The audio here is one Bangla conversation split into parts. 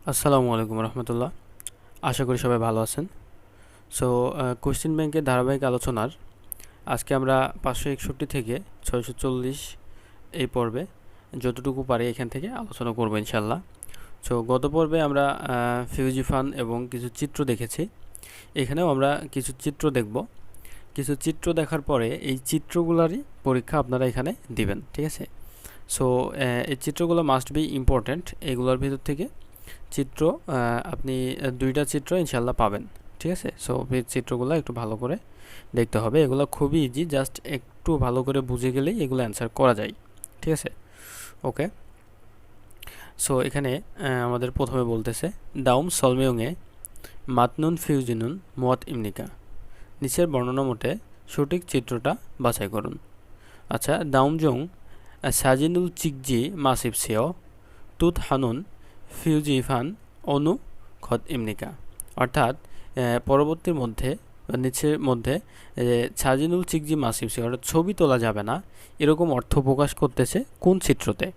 আসসালামু আলাইকুম রহমতুল্লাহ। আশা করি সবাই ভালো আছেন। সো কোশ্চেন ব্যাংকের ধারাবাহিক আলোচনার আজকে আমরা 561 থেকে 640 এই পর্বে যতটুকু পারি এখান থেকে আলোচনা করব ইনশাল্লাহ। সো গত পর্বে আমরা ফিউজি ফান এবং কিছু চিত্র দেখেছি। এখানেও আমরা কিছু চিত্র দেখব। কিছু চিত্র দেখার পরে এই চিত্রগুলোরই পরীক্ষা আপনারা এখানে দিবেন, ঠিক আছে? সো এই চিত্রগুলো মাস্ট বি ইম্পর্ট্যান্ট। এগুলোর ভিতর থেকে চিত্র আপনি দুইটা চিত্র ইনশাল্লাহ পাবেন, ঠিক আছে? সো এই চিত্রগুলো একটু ভালো করে দেখতে হবে। এগুলো খুবই ইজি, জাস্ট একটু ভালো করে বুঝে গেলেই এগুলো অ্যান্সার করা যায়, ঠিক আছে? ওকে। সো এখানে আমাদের প্রথমে বলতেছে দাউম সলমেয়ংয়ে মাতনুন ফিউজিনুন মত ইমনিকা। নিচের বর্ণনা মতে সঠিক চিত্রটা বাছাই করুন। আচ্ছা, দাউমজং সাজিনুল চিকজি মাসিবসেও তুত হানুন ফিউজিফান অনু খত ইমনিকা। অর্থাৎ পরবর্তীর মধ্যে নিচের মধ্যে ছাজিনুল চিকজি মাসিবসি অর্থাৎ ছবি তোলা যাবে না এরকম অর্থ প্রকাশ করতেছে কোন চিত্রতে?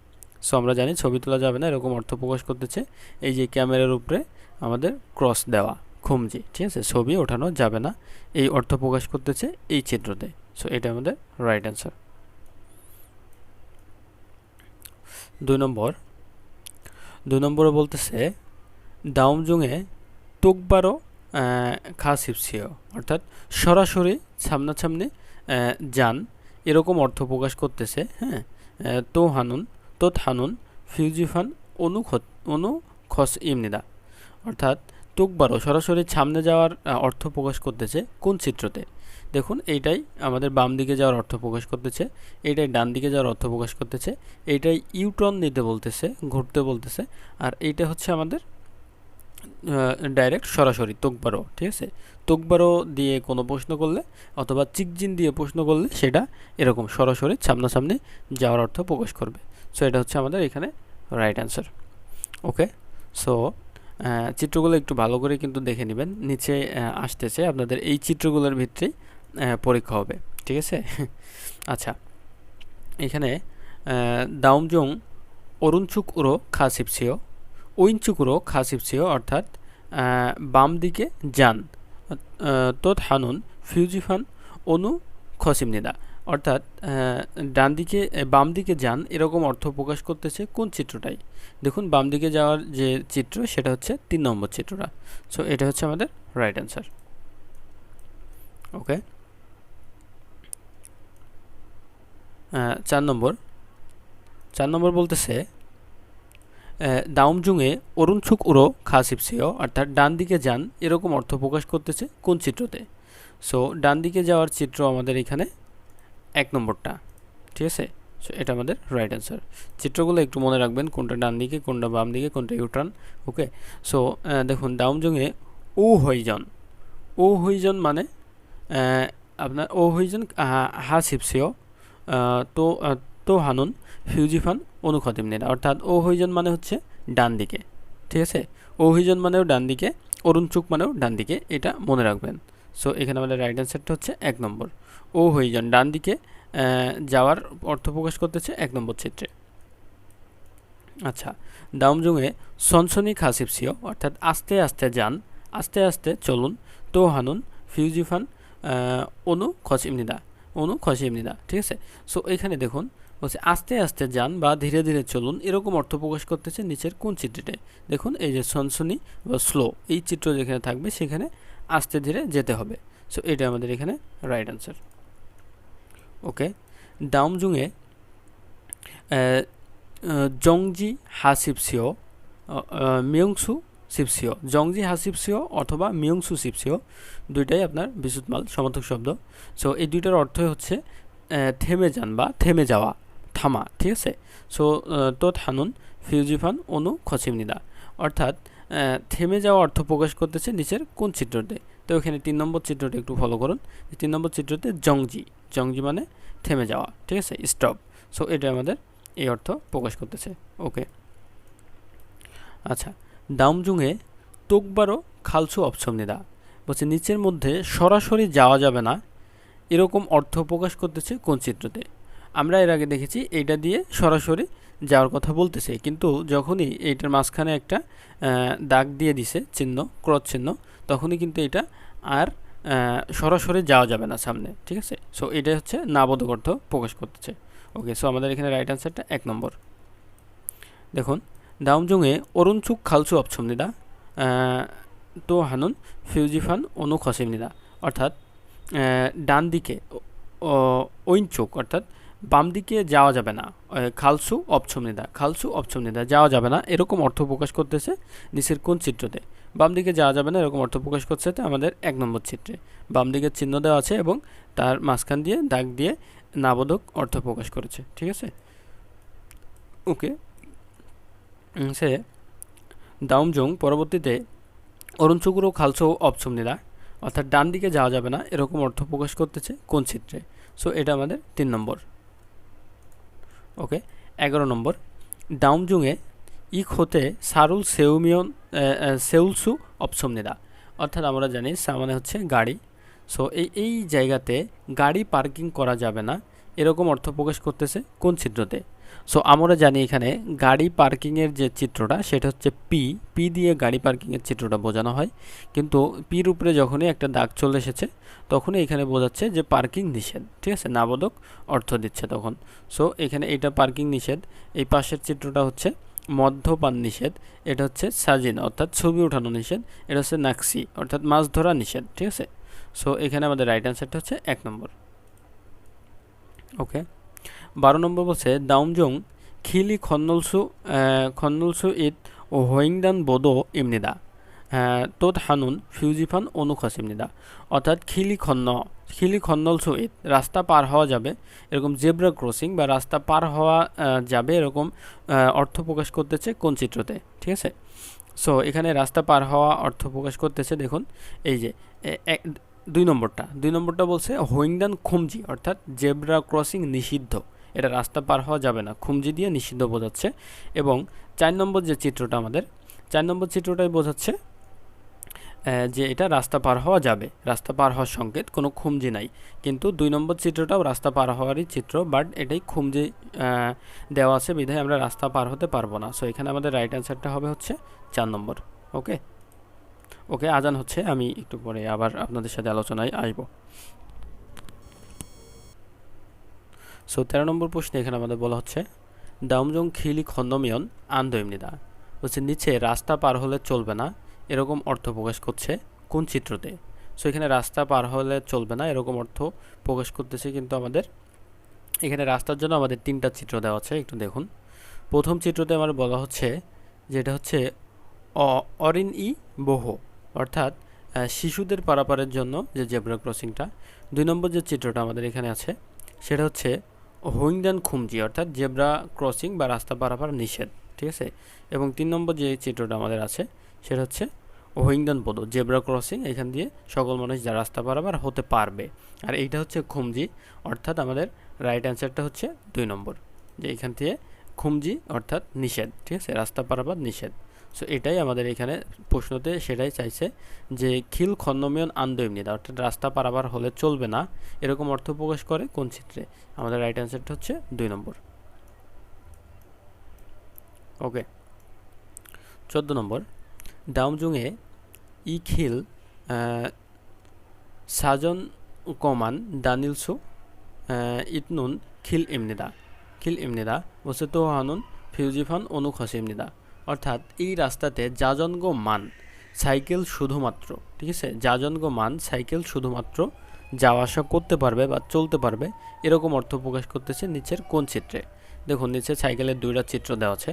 সো আমরা জানি ছবি তোলা যাবে না এরকম অর্থ প্রকাশ করতেছে এই যে ক্যামেরার উপরে আমাদের ক্রস দেওয়া খুমজি, ঠিক আছে? ছবি ওঠানো যাবে না এই অর্থ প্রকাশ করতেছে এই চিত্রতে। সো এটা আমাদের রাইট অ্যান্সার। 2 নম্বরে বলতেছে দাউমজুংয়ে তোকবারো খাসিপসিও অর্থাৎ সরাসরি সামনাসামনি যান এরকম অর্থ প্রকাশ করতেছে। হ্যাঁ, তোত হানুন ফিউজিফান অনু খস ইমনিদা। অর্থাৎ তোকবারো সরাসরি সামনে যাওয়ার অর্থ প্রকাশ করতেছে কোন চিত্রতে? দেখুন, এইটাই আমাদের বাম দিকে যাওয়ার অর্থ প্রকাশ করতেছে, এইটাই ডান দিকে যাওয়ার অর্থ প্রকাশ করতেছে, এইটাই ইউটার্ন নিতে বলতেছে, ঘুরতে বলতেছে, আর এইটা হচ্ছে আমাদের ডাইরেক্ট সরাসরি তোকবারো, ঠিক আছে? তোকবারো দিয়ে কোনো প্রশ্ন করলে অথবা চিকজিন দিয়ে প্রশ্ন করলে সেটা এরকম সরাসরি সামনাসামনি যাওয়ার অর্থ প্রকাশ করবে। সো এটা হচ্ছে আমাদের এখানে রাইট অ্যান্সার। ওকে। সো চিত্রগুলো একটু ভালো করে কিন্তু দেখে নেবেন, নিচে আসতেছে আপনাদের এই চিত্রগুলোর ভিত্তিতেই পরীক্ষা হবে, ঠিক আছে? আচ্ছা, এখানে দাউমজং অরুণচুক উরো খাসিপসিও ওইনচুকুরো খাসিপসিও অর্থাৎ বাম দিকে যান তোত হানুন ফিউজিফান অনু খসিমনিদা। অর্থাৎ ডান দিকে বাম দিকে যান এরকম অর্থ প্রকাশ করতেছে কোন চিত্রটাই? দেখুন, বাম দিকে যাওয়ার যে চিত্র সেটা হচ্ছে 3 নম্বর চিত্রটা। সো এটা হচ্ছে আমাদের রাইট অ্যান্সার। ওকে। 4 নম্বর বলতেছে দাউমজুংয়ে অরুণচুক উরো খাসিপসিও অর্থাৎ ডান দিকে যান এরকম অর্থ প্রকাশ করতেছে কোন চিত্রতে? সো ডান দিকে যাওয়ার চিত্র আমাদের এখানে 1 নম্বরটা, ঠিক আছে? সো এটা আমাদের রাইট অ্যান্সার। চিত্রগুলো একটু মনে রাখবেন, কোনটা ডান দিকে, কোনটা বাম দিকে, কোনটা ইউটার্ন। ওকে। সো দেখুন, দাউমজুংয়ে ও হইজন মানে আপনার ও হইজন হাসিপসিও তো তো হানুন ফিউজিফান অনুখতিমনিরা। অর্থাৎ ও হইজন মানে হচ্ছে ডান দিকে, ঠিক আছে? ও হইজন মানেও ডান দিকে, অরুণচুক মানেও ডান দিকে, এটা মনে রাখবেন। সো এখানে আমাদের রাইট অ্যান্সারটা হচ্ছে 1 নম্বর। ও হইজন ডান দিকে যাওয়ার অর্থ প্রকাশ করতেছে 1 নম্বর চিত্রে। আচ্ছা, দাউমজুংয়ে সনসনি খাসিপসিও অর্থাৎ আস্তে আস্তে যান, আস্তে আস্তে চলুন, তো হানুন ফিউজিফান অনু খসিমনিদা, ঠিক আছে? সো এখানে দেখুন বলছে আস্তে আস্তে যান বা ধীরে ধীরে চলুন এরকম অর্থ প্রকাশ করতেছে নিচের কোন চিত্রটায়? দেখুন, এই যে সনসনি বা স্লো এই চিত্র যেখানে থাকবে সেখানে আস্তে ধীরে যেতে হবে। সো এটা আমাদের এখানে রাইট অ্যান্সার। ওকে। দাউমজুংয়ে জংজি হাসিপসিও মিয়ংসু সিপসিও, জংজি হাসিপসিও অথবা মিয়ংসু সিপসিও দুইটাই আপনার বিশুদ্ধমাল সমর্থক শব্দ। সো এই দুইটার অর্থই হচ্ছে থেমে যান বা থেমে যাওয়া, থামা, ঠিক আছে? সো তোত হানুন ফিউজিফান অনু খসিমনিদা অর্থাৎ থেমে যাওয়া অর্থ প্রকাশ করতেছে নিচের কোন চিত্রতে? তো এখানে 3 নম্বর চিত্রটা একটু ফলো করুন। 3 নম্বর চিত্রতে জংজি মানে থেমে যাওয়া, ঠিক আছে? স্টপ। সো এটা আমাদের এই অর্থ প্রকাশ করতেছে। ওকে। আচ্ছা, দাউমজুংয়ে তোকবারো খালসু অপশমনিদা বলছে নিচের মধ্যে সরাসরি যাওয়া যাবে না এরকম অর্থ প্রকাশ করতেছে কোন চিত্রতে? আমরা এর আগে দেখেছি এইটা দিয়ে সরাসরি যাওয়ার কথা বলতেছে, কিন্তু যখনই এইটার মাঝখানে একটা দাগ দিয়ে দিছে চিহ্ন, ক্রস চিহ্ন, তখনই কিন্তু এটা আর সরাসরি যাওয়া যাবে না সামনে, ঠিক আছে। সো এটা হচ্ছে নাবোধক অর্থ প্রকাশ করতেছে। ওকে, সো আমাদের এখানে রাইট আনসারটা 1 নম্বর। দেখুন, দাউমজুংয়ে অরুণচুক খালসু অপছমনিদা তো হানুন ফিউজিফান অনু খসিমনিদা, অর্থাৎ ডান দিকে ঐনচুক অর্থাৎ বাম দিকে যাওয়া যাবে না, খালসু অপছমনিদা যাওয়া যাবে না, এরকম অর্থ প্রকাশ করতেছে নিচের কোন চিত্রতে? বাম দিকে যাওয়া যাবে না এরকম অর্থ প্রকাশ করছে আমাদের 1 নম্বর চিত্রে। বাম দিকে চিহ্ন দেওয়া আছে এবং তার মাঝখান দিয়ে দাগ দিয়ে নাবোধক অর্থ প্রকাশ করেছে, ঠিক আছে। ওকে, সে দাউমজুং পরবর্তীতে অরুণচুকুরো খালসো অপছমনিদা, অর্থাৎ ডান দিকে যাওয়া যাবে না এরকম অর্থ প্রকাশ করতেছে কোন চিত্রে? সো এটা আমাদের 3 নম্বর। ওকে, 11 নম্বর, দাউমজুংয়ে ইক হতে সারুল সেউলসু অপছমনিদা, অর্থাৎ আমরা জানি সা মানে হচ্ছে গাড়ি। সো এই জায়গাতে গাড়ি পার্কিং করা যাবে না এরকম অর্থ প্রকাশ করতেছে কোন চিত্রতে? সো আমরা জানি এখানে গাড়ি পার্কিংয়ের যে চিত্রটা সেটা হচ্ছে পি দিয়ে গাড়ি পার্কিংয়ের চিত্রটা বোঝানো হয়, কিন্তু পির উপরে যখনই একটা দাগ চলে এসেছে তখনই এখানে বোঝাচ্ছে যে পার্কিং নিষেধ, ঠিক আছে, নাবোধক অর্থ দিচ্ছে তখন। সো এখানে এটা পার্কিং নিষেধ, এই পাশের চিত্রটা হচ্ছে মদ্যপান নিষেধ, এটা হচ্ছে সাজিন অর্থাৎ ছবি ওঠানো নিষেধ, এটা হচ্ছে নাকসি অর্থাৎ মাছ ধরা নিষেধ, ঠিক আছে। সো এখানে আমাদের রাইট অ্যান্সারটা হচ্ছে 1 নম্বর। ওকে, 12 নম্বর বলছে দাউমজং খিলি খন্নলসু ইত ও হোয়িংদান বোদো ইমনিদা তোদ হানুন ফিউজিফান অনুখাসিমনিদা, অর্থাৎ খিলি খন্নলসু ইত রাস্তা পার হওয়া যাবে এরকম জেব্রা ক্রসিং বা রাস্তা পার হওয়া যাবে এরকম অর্থ প্রকাশ করতেছে কোন চিত্রতে, ঠিক আছে। সো এখানে রাস্তা পার হওয়া অর্থ প্রকাশ করতেছে, দেখুন এই যে 2 নম্বরটা বলছে হোয়িংদান খুমজি, অর্থাৎ জেব্রা ক্রসিং নিষিদ্ধ, এটা রাস্তা পার হওয়া যাবে না, খুমজি দিয়ে নিষিদ্ধ বোঝাচ্ছে। এবং 4 নম্বর যে চিত্রটা আমাদের 4 নম্বর চিত্রটাই বোঝাচ্ছে যে এটা রাস্তা পার হওয়া যাবে, রাস্তা পার হওয়ার সংকেত, কোনো খুমজি নাই। কিন্তু 2 নম্বর চিত্রটাও রাস্তা পার হওয়ারই চিত্র, বাট এটাই খুমজি দেওয়া আছে বিধায় আমরা রাস্তা পার হতে পারবো না। সো এখানে আমাদের রাইট অ্যান্সারটা হবে হচ্ছে 4 নম্বর। ওকে ওকে, আজান হচ্ছে, আমি একটু পরে আবার আপনাদের সাথে আলোচনায় আসব। সো 13 নম্বর প্রশ্নে এখানে আমাদের বলা হচ্ছে দাউমজং খিলি খন্দমিয়ন আন্দোইমনিদা, হচ্ছে নিচে রাস্তা পার হলে চলবে না এরকম অর্থ প্রকাশ করছে কোন চিত্রতে? সো এখানে রাস্তা পার হলে চলবে না এরকম অর্থ প্রকাশ করতেছে, কিন্তু আমাদের এখানে রাস্তার জন্য আমাদের 3টা চিত্র দেওয়া আছে, একটু দেখুন। প্রথম চিত্রতে আমার বলা হচ্ছে যেটা হচ্ছে অরিন ই বহু, অর্থাৎ শিশুদের পারাপারের জন্য যে জেব্রা ক্রসিংটা। 2 নম্বর যে চিত্রটা আমাদের এখানে আছে সেটা হচ্ছে হোয়িংদান খুমজি, অর্থাৎ জেব্রা ক্রসিং বা রাস্তা পারাপার নিষেধ, ঠিক আছে। এবং 3 নম্বর যে চিত্রটা আমাদের আছে সেটা হচ্ছে হোয়িংদান বোদো, জেব্রা ক্রসিং, এখান দিয়ে সকল মানুষ যা রাস্তা পারাপার হতে পারবে। আর এইটা হচ্ছে খুমজি, অর্থাৎ আমাদের রাইট অ্যান্সারটা হচ্ছে 2 নম্বর, যে এখান থেকে খুমজি অর্থাৎ নিষেধ, ঠিক আছে, রাস্তা পারাপার নিষেধ। সো এটাই আমাদের এখানে প্রশ্নতে সেটাই চাইছে যে খিল খন্নমিয়ন আন্দোইমনিদা, অর্থাৎ রাস্তা পারাপার হলে চলবে না এরকম অর্থ প্রকাশ করে কোন চিত্রে? আমাদের রাইট অ্যান্সারটা হচ্ছে 2 নম্বর। ওকে, 14 নম্বর, দাউমজুংয়ে ই খিল সাজন কমান দানিলসু ইতনুন খিল ইমনিদা বসে তো হানুন ফিউজিফান অনুখসিমনিদা, অর্থাৎ এই রাস্তাতে যাজনগ মান সাইকেল শুধুমাত্র, ঠিক আছে, যাজনগ মান সাইকেল শুধুমাত্র যাওয়া আসা করতে পারবে বা চলতে পারবে এরকম অর্থ প্রকাশ করতেছে নিচের কোন চিত্রে? দেখুন, নিচে সাইকেলের 2টা চিত্র দেওয়া আছে,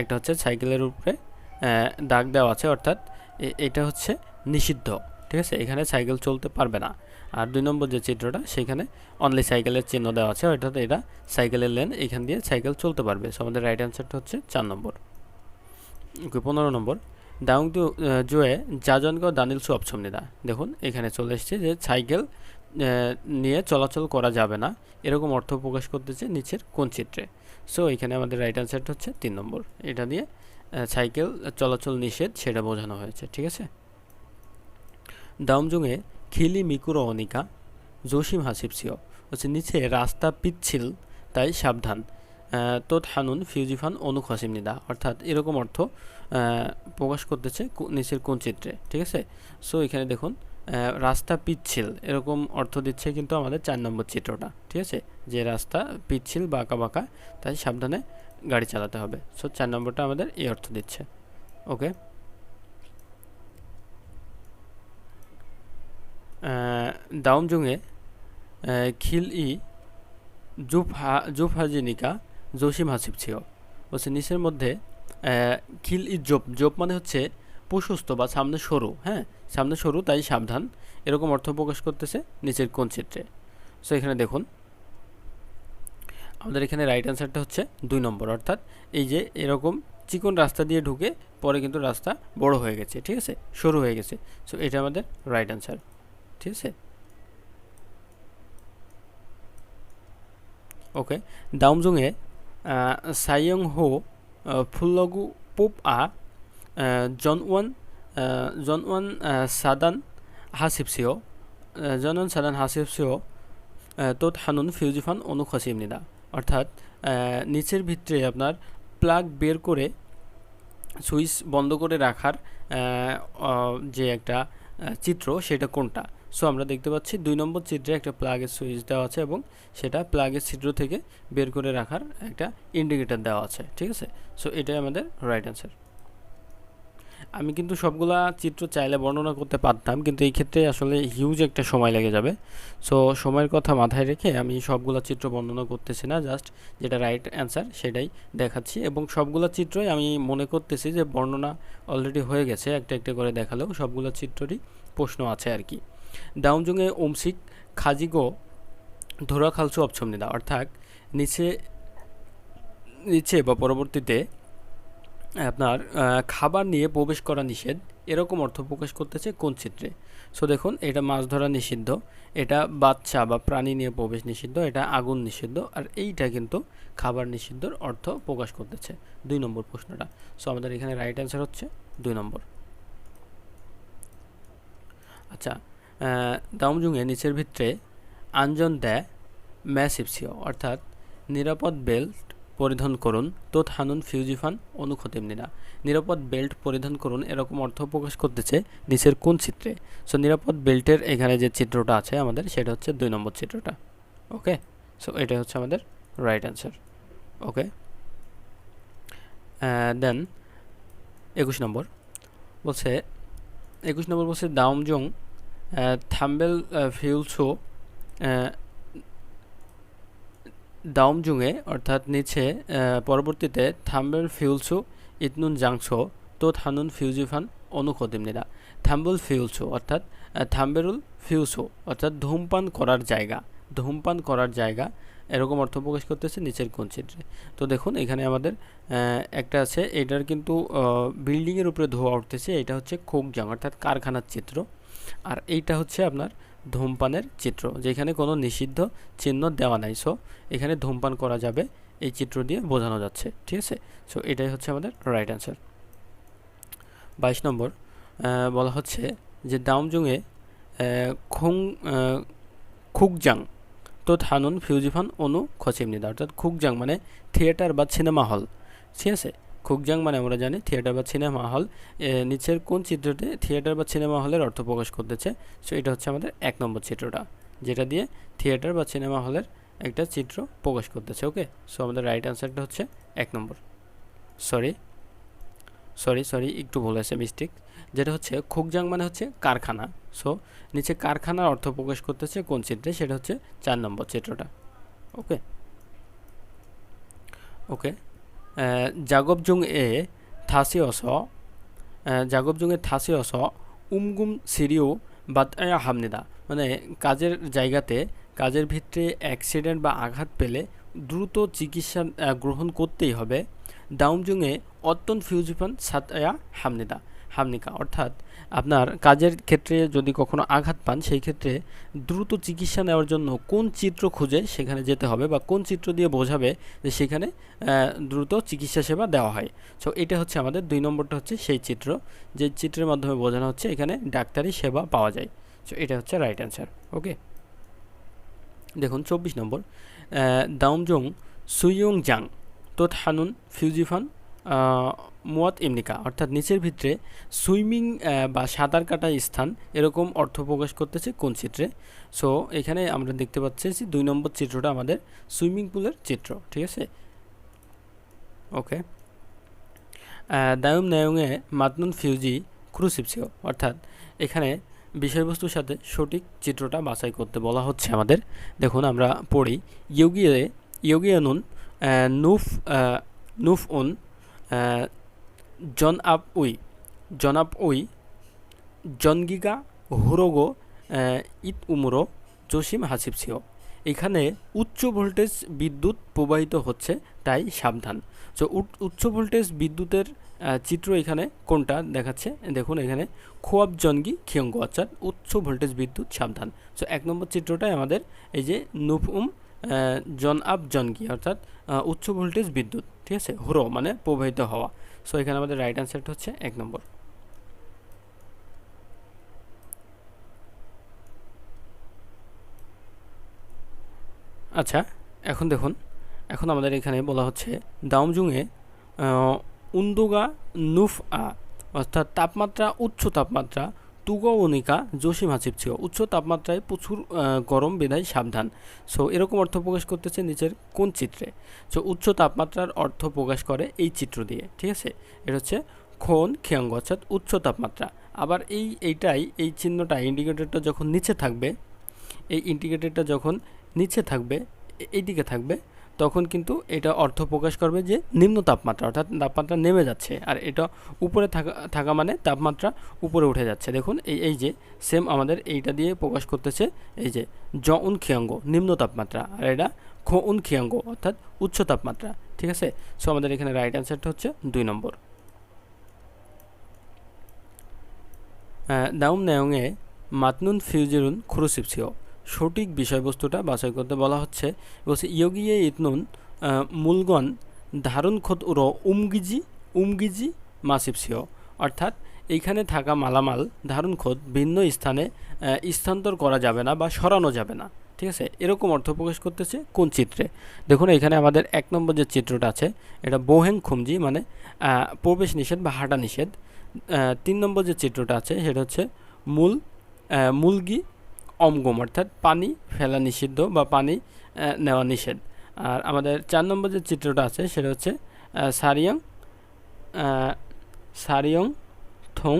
একটা হচ্ছে সাইকেলের উপরে দাগ দেওয়া আছে, অর্থাৎ এটা হচ্ছে নিষিদ্ধ, ঠিক আছে, এখানে সাইকেল চলতে পারবে না। আর 2 নম্বর যে চিত্রটা সেখানে অনলি সাইকেলের চিহ্ন দেওয়া আছে, অর্থাৎ এটা সাইকেলের লেন, এখান দিয়ে সাইকেল চলতে পারবে। সো আমাদের রাইট অ্যান্সারটা হচ্ছে 4 নম্বর। ওকে, 15 নম্বর, দাউংদু জুয়ে জাজনগ দানিলসু অপছমনিদা, দেখুন এখানে চলে এসেছে যে সাইকেল নিয়ে চলাচল করা যাবে না এরকম অর্থ প্রকাশ করতেছে নিচের কোন চিত্রে? সো এখানে আমাদের রাইট অ্যান্সারটা হচ্ছে 3 নম্বর, এটা দিয়ে সাইকেল চলাচল নিষেধ সেটা বোঝানো হয়েছে, ঠিক আছে। দাউমজুংয়ে খিলি মিকুরো অনিকা জসিম হাসিপসিও, হচ্ছে নিচে রাস্তা পিচ্ছিল তাই সাবধান তোত হানুন ফিউজিফান অনু খসিমনিদা, অর্থাৎ এরকম অর্থ প্রকাশ করতেছে নিচের কোন চিত্রে, ঠিক আছে। সো এখানে দেখুন রাস্তা পিচ্ছিল এরকম অর্থ দিচ্ছে কিন্তু আমাদের 4 নম্বর চিত্রটা, ঠিক আছে, যে রাস্তা পিচ্ছিল বা আঁকা বাঁকা, তাই সাবধানে গাড়ি চালাতে হবে। সো 4 নম্বরটা আমাদের এই অর্থ দিচ্ছে। ওকে, দাউমজুংয়ে খিল ই জুফ হাজিনিকা জসিম হাসিব ছিল, বলছে নিচের মধ্যে খিল ই জোপ মানে হচ্ছে প্রশস্ত বা সামনে সরু, হ্যাঁ সামনে সরু তাই সাবধান, এরকম অর্থ প্রকাশ করতেছে নিচের কোন চিত্রে। সো এখানে দেখুন আমাদের এখানে রাইট অ্যান্সারটা হচ্ছে 2 নম্বর, অর্থাৎ এই যে এরকম চিকন রাস্তা দিয়ে ঢুকে পরে কিন্তু রাস্তা বড় হয়ে গেছে, ঠিক আছে, সরু হয়ে গেছে। সো এটা আমাদের রাইট অ্যান্সার, ঠিক আছে। ওকে, দাউমজুংয়ে সাইয়ং হো ফুল্লগু পুপ জনওয়ান জনওয়ান সাদান হাসিবসিও জনওয়ান সাদান হাসিবসিও তোত হানুন ফিউজিফান অনু খসিমনিদা, অর্থাৎ নিচের ভিতরে আপনার প্লাগ বের করে সুইচ বন্ধ করে রাখার যে একটা চিত্র সেটা কোনটা। সো আমরা দেখতে পাচ্ছি 2 নম্বর চিত্রে একটা প্লাগের সুইচ দেওয়া আছে এবং সেটা প্লাগের ছিদ্র থেকে বের করে রাখার একটা ইন্ডিকেটর দেওয়া আছে, ঠিক আছে। সো এটাই আমাদের রাইট অ্যান্সার। আমি কিন্তু সবগুলা চিত্র চাইলে বর্ণনা করতে পারতাম, কিন্তু এই ক্ষেত্রে আসলে হিউজ একটা সময় লেগে যাবে। সো সময়ের কথা মাথায় রেখে আমি সবগুলা চিত্র বর্ণনা করতেছি না, জাস্ট যেটা রাইট অ্যান্সার সেটাই দেখাচ্ছি, এবং সবগুলা চিত্রই আমি মনে করতেছি যে বর্ণনা অলরেডি হয়ে গেছে, একটা একটা করে দেখালেও সবগুলো চিত্ররই প্রশ্ন আছে আর কি। দাউমজুংয়ে ওমসিক খাজিগো ধরা খালসু অপছমনিদা, অর্থাৎ নিচে নিচে বা পরবর্তীতে আপনার খাবার নিয়ে প্রবেশ করা নিষেধ, এরকম অর্থ প্রকাশ করতেছে কোন চিত্রে। সো দেখুন এটা মাছ ধরা নিষিদ্ধ, এটা বাচ্চা বা প্রাণী নিয়ে প্রবেশ নিষিদ্ধ, এটা আগুন নিষিদ্ধ, আর এইটা কিন্তু খাবার নিষিদ্ধর অর্থ প্রকাশ করতেছে 2 নম্বর প্রশ্নটা। সো আমাদের এখানে রাইট অ্যান্সার হচ্ছে 2 নম্বর। আচ্ছা, দাউমজুংয়ে নিচের ভিতরে আঞ্জন দেয় ম্যাসিপসিও, অর্থাৎ নিরাপদ বেল্ট পরিধান করুন তোত হানুন ফিউজিফান অনুক্ষতিমনিরা, নিরাপদ বেল্ট পরিধান করুন এরকম অর্থ প্রকাশ করতেছে নিচের কোন চিত্রে। সো নিরাপদ বেল্টের এখানে যে চিত্রটা আছে আমাদের সেটা হচ্ছে 2 নম্বর চিত্রটা। ওকে, সো এটা হচ্ছে আমাদের রাইট অ্যান্সার। ওকে, দেন 21 নম্বর বলছে 21 নম্বর বলছে দাউমজুং থাম্বেল ফিউলসো দাউমজুংয়ে, অর্থাৎ নিচে পরবর্তীতে থাম্বেল ফিউলসু ইতনুন জাংসো তোত হানুন ফিউজিফান অনুক্ষতিমনিরা, থাম্বেল ফিউলসু অর্থাৎ থাম্বেরুল ফিউসু অর্থাৎ ধূমপান করার জায়গা, ধূমপান করার জায়গা এরকম অর্থ প্রকাশ করতেছে নিচের কোন চিত্রে। তো দেখুন এখানে আমাদের একটা আছে, এটার কিন্তু বিল্ডিংয়ের উপরে ধোঁয়া উঠতেছে, এটা হচ্ছে খোকজাং অর্থাৎ কারখানার চিত্র, আর এইটা হচ্ছে আপনার ধূমপানের চিত্র, যেখানে কোনো নিষিদ্ধ চিহ্ন দেওয়া নাই। সো এখানে ধূমপান করা যাবে এই চিত্র দিয়ে বোঝানো যাচ্ছে, ঠিক আছে। সো এটাই হচ্ছে আমাদের রাইট অ্যান্সার। 22 নম্বর বলা হচ্ছে যে দাউমজুংয়ে খুকজাং তো থানুন ফিউজিফান অনু খসিমনিদা, অর্থাৎ খুকজাং মানে থিয়েটার বা সিনেমা হল, ঠিক আছে। খুকজাং মানে আমরা জানি থিয়েটার বা সিনেমা হল, নিচের কোন চিত্রতে থিয়েটার বা সিনেমা হলের অর্থ প্রকাশ করতেছে। সো এটা হচ্ছে আমাদের 1 নম্বর চিত্রটা, যেটা দিয়ে থিয়েটার বা সিনেমা হলের একটা চিত্র প্রকাশ করতেছে। ওকে, সো আমাদের রাইট অ্যান্সারটা হচ্ছে 1 নম্বর। সরি একটু ভুল আছে, মিস্টেক, যেটা হচ্ছে খুকজাং মানে হচ্ছে কারখানা। সো নিচে কারখানার অর্থ প্রকাশ করতেছে কোন চিত্রে, সেটা হচ্ছে 4 নম্বর চিত্রটা। ওকে ওকে জাগবজুং এ থাসি অস উমগুম সিরিও বাতয়া হামনিদা, মানে কাজের জায়গাতে কাজের ভিতরে অ্যাক্সিডেন্ট বা আঘাত পেলে দ্রুত চিকিৎসা গ্রহণ করতেই হবে। দাউমজুংয়ে অত্যন্ত ফিউজিফান সাতয়া হামনিকা, অর্থাৎ আপনার কাজের ক্ষেত্রে যদি কখনো আঘাত পান সেই ক্ষেত্রে দ্রুত চিকিৎসা নেওয়ার জন্য কোন চিত্র খুঁজে সেখানে যেতে হবে বা কোন চিত্র দিয়ে বোঝাবে যে সেখানে দ্রুত চিকিৎসা সেবা দেওয়া হয়। সো এটা হচ্ছে আমাদের 2 নম্বরটা হচ্ছে সেই চিত্র, যে চিত্রের মাধ্যমে বোঝানো হচ্ছে এখানে ডাক্তারি সেবা পাওয়া যায়। সো এটা হচ্ছে রাইট অ্যান্সার। ওকে, দেখুন 24 নম্বর দাউমজুং সুইয়ংজাং তোতহানুন ফিউজিফান মুয়াত ইমনিকা, অর্থাৎ নিচের ভিতরে সুইমিং বা সাঁতার কাটার স্থান, এরকম অর্থ প্রকাশ করতেছে কোন চিত্রে। সো এখানে আমরা দেখতে পাচ্ছি যে 2 নম্বর চিত্রটা আমাদের সুইমিং পুলের চিত্র, ঠিক আছে। ওকে, দায়ুম নায়ুংয়ে মাতনুন ফিউজি ক্রুসিপসিও, অর্থাৎ এখানে বিষয়বস্তুর সাথে সঠিক চিত্রটা বাছাই করতে বলা হচ্ছে আমাদের। দেখুন আমরা পড়ি, ইয়োগিয়ানুন নুফ নুফ উন জন আপ উই জনগিগা হুরোগো ইত উমরো জসিম হাসিপসিও, এখানে উচ্চ ভোল্টেজ বিদ্যুৎ প্রবাহিত হচ্ছে তাই সাবধান। সো উচ্চ ভোল্টেজ বিদ্যুতের চিত্র এখানে কোনটা দেখাচ্ছে, দেখুন এখানে খোয়াব জনগি খিয়ঙ্গ, অর্থাৎ উচ্চ ভোল্টেজ বিদ্যুৎ সাবধান। সো 1 নম্বর চিত্রটাই আমাদের এই যে নুফউম জন আপ জনগি, অর্থাৎ উচ্চ ভোল্টেজ বিদ্যুৎ, ঠিক আছে, হুরো মানে প্রবাহিত হওয়া। সো এখানে আমাদের রাইট অ্যান্সারটা হচ্ছে 1 নম্বর। আচ্ছা, এখন দেখুন, এখন আমাদের এখানে বলা হচ্ছে দাউমজুংয়ে উন্দুগা নুফ আ, অর্থাৎ তাপমাত্রা, উচ্চ তাপমাত্রা, তুগনিকা জসিম হাসিপছিও, উচ্চ তাপমাত্রায় প্রচুর গরম বিদায় সাবধান। সো এরকম অর্থ প্রকাশ করতেছে নিচের কোন চিত্রে। সো উচ্চ তাপমাত্রার অর্থ প্রকাশ করে এই চিত্র দিয়ে, ঠিক আছে। এটা হচ্ছে খন খিয়াঙ্গ, অর্থাৎ উচ্চ তাপমাত্রা। আবার এই চিহ্নটা, ইন্ডিকেটরটা যখন নিচে থাকবে, এই ইন্ডিকেটরটা যখন নিচে থাকবে, এইদিকে থাকবে, তখন কিন্তু এটা অর্থ প্রকাশ করবে যে নিম্ন তাপমাত্রা, অর্থাৎ তাপমাত্রা নেমে যাচ্ছে। আর এটা উপরে থাকা মানে তাপমাত্রা উপরে উঠে যাচ্ছে। দেখুন এই যে সেম আমাদের এইটা দিয়ে প্রকাশ করতেছে, এই যে জ উন খিয়াঙ্গ নিম্ন তাপমাত্রা, আর এটা খ উন খিয়াঙ্গ অর্থাৎ উচ্চ তাপমাত্রা, ঠিক আছে। সো আমাদের এখানে রাইট অ্যান্সারটা হচ্ছে 2 নম্বর। দাউম নায়ংয়ে মাতনুন ফিউজিরুন খুরুসিপসিও, সঠিক বিষয়বস্তুটা বাছাই করতে বলা হচ্ছে। বলছে ইয়োগিয়ে ইতনুন মূলগণ ধারণ খোত উরো উমগিজি মাসিপসিও, অর্থাৎ এইখানে থাকা মালামাল ধারণ খোত ভিন্ন স্থানে স্থানান্তর করা যাবে না বা সরানো যাবে না, ঠিক আছে। এরকম অর্থ প্রকাশ করতেছে কোন চিত্রে। দেখুন এখানে আমাদের 1 নম্বর যে চিত্রটা আছে, এটা বোহেং খুমজি মানে প্রবেশ নিষেধ বা হাঁটা নিষেধ। 3 নম্বর যে চিত্রটা আছে সেটা হচ্ছে মুলগি অমগম, অর্থাৎ পানি ফেলা নিষিদ্ধ বা পানি নেওয়া নিষেধ। আর আমাদের 4 নম্বর যে চিত্রটা আছে সেটা হচ্ছে সারিয়ং থং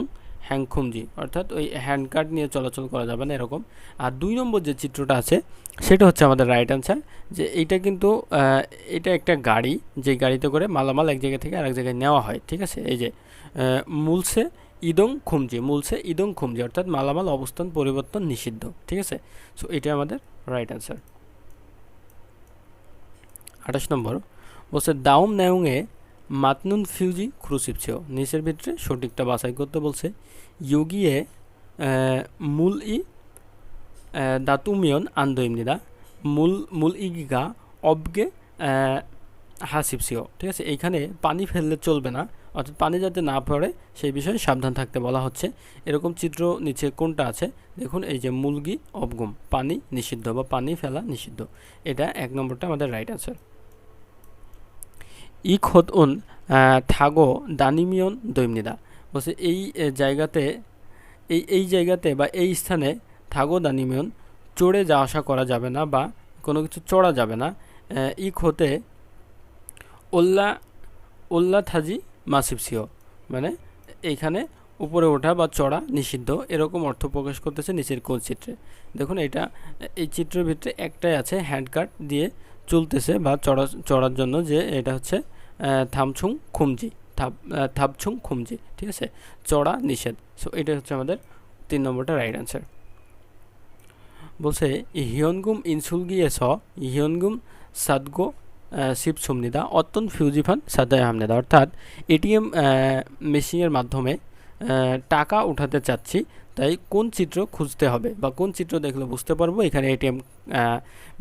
হ্যাংখুমজি, অর্থাৎ ওই হ্যান্ডকার্ট নিয়ে চলাচল করা যাবে না এরকম। আর 2 নম্বর যে চিত্রটা আছে সেটা হচ্ছে আমাদের রাইট অ্যান্সার, যে এইটা কিন্তু এটা একটা গাড়ি, যে গাড়িতে করে মালামাল এক জায়গা থেকে আরেক জায়গায় নেওয়া হয়, ঠিক আছে। এই যে মূলসে ইদং খুমজি, অর্থাৎ মালামাল অবস্থান পরিবর্তন নিষিদ্ধ, ঠিক আছে। সো এটা আমাদের রাইট অ্যান্সার। 28 নম্বর বলছে দাউম নায়ুংয়ে মাতনুন ফিউজি ক্রুসিপসিও, নিচের ভিতরে সঠিকটা বাছাই করতে বলছে। ইয়োগিয়ে মূল ই দাতুমিয়ন আন্দোইমনিদা মূল ইগিগা অবগে হাসিপসিও, ঠিক আছে। এইখানে পানি ফেললে চলবে না, অর্থাৎ পানি যাতে না পড়ে সেই বিষয়ে সাবধান থাকতে বলা হচ্ছে। এরকম চিত্র নিচে কোনটা আছে, দেখুন এই যে মুলগি অবগম, পানি নিষিদ্ধ বা পানি ফেলা নিষিদ্ধ, এটা 1 নম্বরটা আমাদের রাইট অ্যান্সার। ইক হত উন থাগো দানিমিয়ন দৈমনিদা, বলছে এই জায়গাতে বা এই স্থানে থাগো দানিমিয়ন চড়ে যাওয়া আসা করা যাবে না বা কোনো কিছু চড়া যাবে না। ইক হতে ওল্লা থাজি মাসিপসিও, মানে এইখানে উপরে ওঠা বা চড়া নিষিদ্ধ, এরকম অর্থ প্রকাশ করতেছে নিচের কোন চিত্রে। দেখুন এই চিত্রের ভিতরে একটাই আছে, হ্যান্ডকার্ট দিয়ে চলতেছে বা চড়ার জন্য, যে এটা হচ্ছে থাপছুং খুমজি, ঠিক আছে, চড়া নিষেধ। সো এটা হচ্ছে আমাদের 3 নম্বরটা রাইট অ্যান্সার। বলছে হিয়নগুম হিয়নগুম সাদগো শিবসুমনিদা অত্যন্ত ফিউজিফান সাদায় আহমেদা, অর্থাৎ এটিএম মেশিনের মাধ্যমে টাকা উঠাতে চাচ্ছি, তাই কোন চিত্র খুঁজতে হবে বা কোন চিত্র দেখলে বুঝতে পারবো এখানে এটিএম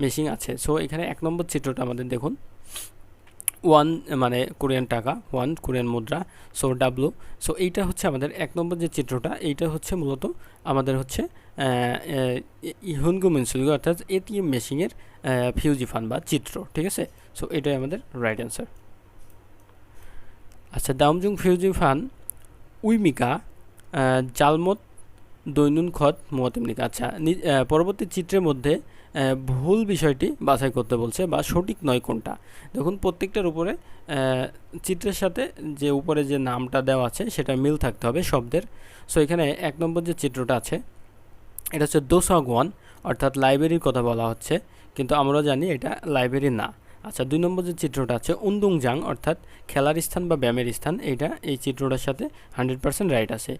মেশিন আছে। সো এখানে 1 নম্বর চিত্রটা আমাদের দেখুন, 1 মানে কোরিয়ান টাকা, 1 কোরিয়ান মুদ্রা, সো ডাব্লু। সো এইটা হচ্ছে আমাদের 1 নম্বর যে চিত্রটা, এইটা হচ্ছে মূলত আমাদের হচ্ছে ইহনগু মিনসুলগু, অর্থাৎ এটিএম মেশিনের ফিউজিফান বা চিত্র, ঠিক আছে। সো এটাই আমাদের রাইট অ্যান্সার। আচ্ছা, দাউমজুং ফিউজিফান উইমিকা জালমত দৈনুন খত মুয়াতিমনিকা। আচ্ছা, পরবর্তী চিত্রের মধ্যে ভুল বিষয়টি বাছাই করতে বলছে বা সঠিক নয় কোনটা। দেখুন প্রত্যেকটার উপরে চিত্রের সাথে যে উপরে যে নামটা দেওয়া আছে সেটা মিল থাকতে হবে শব্দের। সো এখানে 1 নম্বর যে চিত্রটা আছে এটা হচ্ছে দোসাগওয়ান, অর্থাৎ লাইব্রেরির কথা বলা হচ্ছে, কিন্তু আমরা জানি এটা লাইব্রেরি না। আচ্ছা, 2 নম্বর যে চিত্রটা আছে উন্দুংজাং, অর্থাৎ খেলার স্থান বা ব্যায়ামের স্থান, এইটা এই চিত্রটার সাথে 100% রাইট আছে।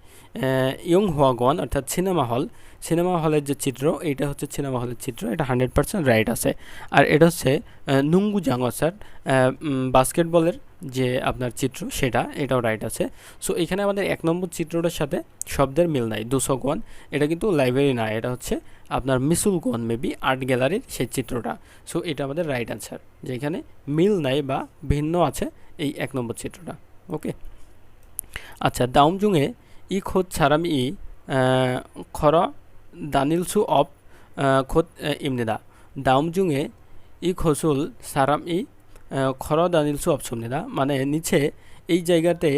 ইয়ং হোয়াগওয়ান, অর্থাৎ সিনেমা হল, সিনেমা হলের যে চিত্র এইটা হচ্ছে সিনেমা হলের চিত্র, এটা 100% রাইট আছে। আর এটা হচ্ছে নুঙ্গুজাং, অর্থাৎ বাস্কেটবলের যে আপনার চিত্র সেটা, এটাও রাইট আছে। সো এখানে আমাদের 1 নম্বর চিত্রটার সাথে শব্দের মিল নাই। দোসগওয়ান এটা কিন্তু লাইব্রেরি না, এটা হচ্ছে আপনার মিসুলগওয়ান, মেবি আর্ট গ্যালারির সেই চিত্রটা। সো এটা আমাদের রাইট অ্যান্সার, যেখানে মিল নাই বা ভিন্ন আছে এই 1 নম্বর চিত্রটা। ওকে। আচ্ছা, দাউমজুংয়ে ই খোদ ছারাম ই খর দানিলসু অফ খোদ ইমনিদা। দাউমজুংয়ে ই খসুল সারাম ই খর দানিলসু অফ সুমনিদা, মানে নিচে এই জায়গাতে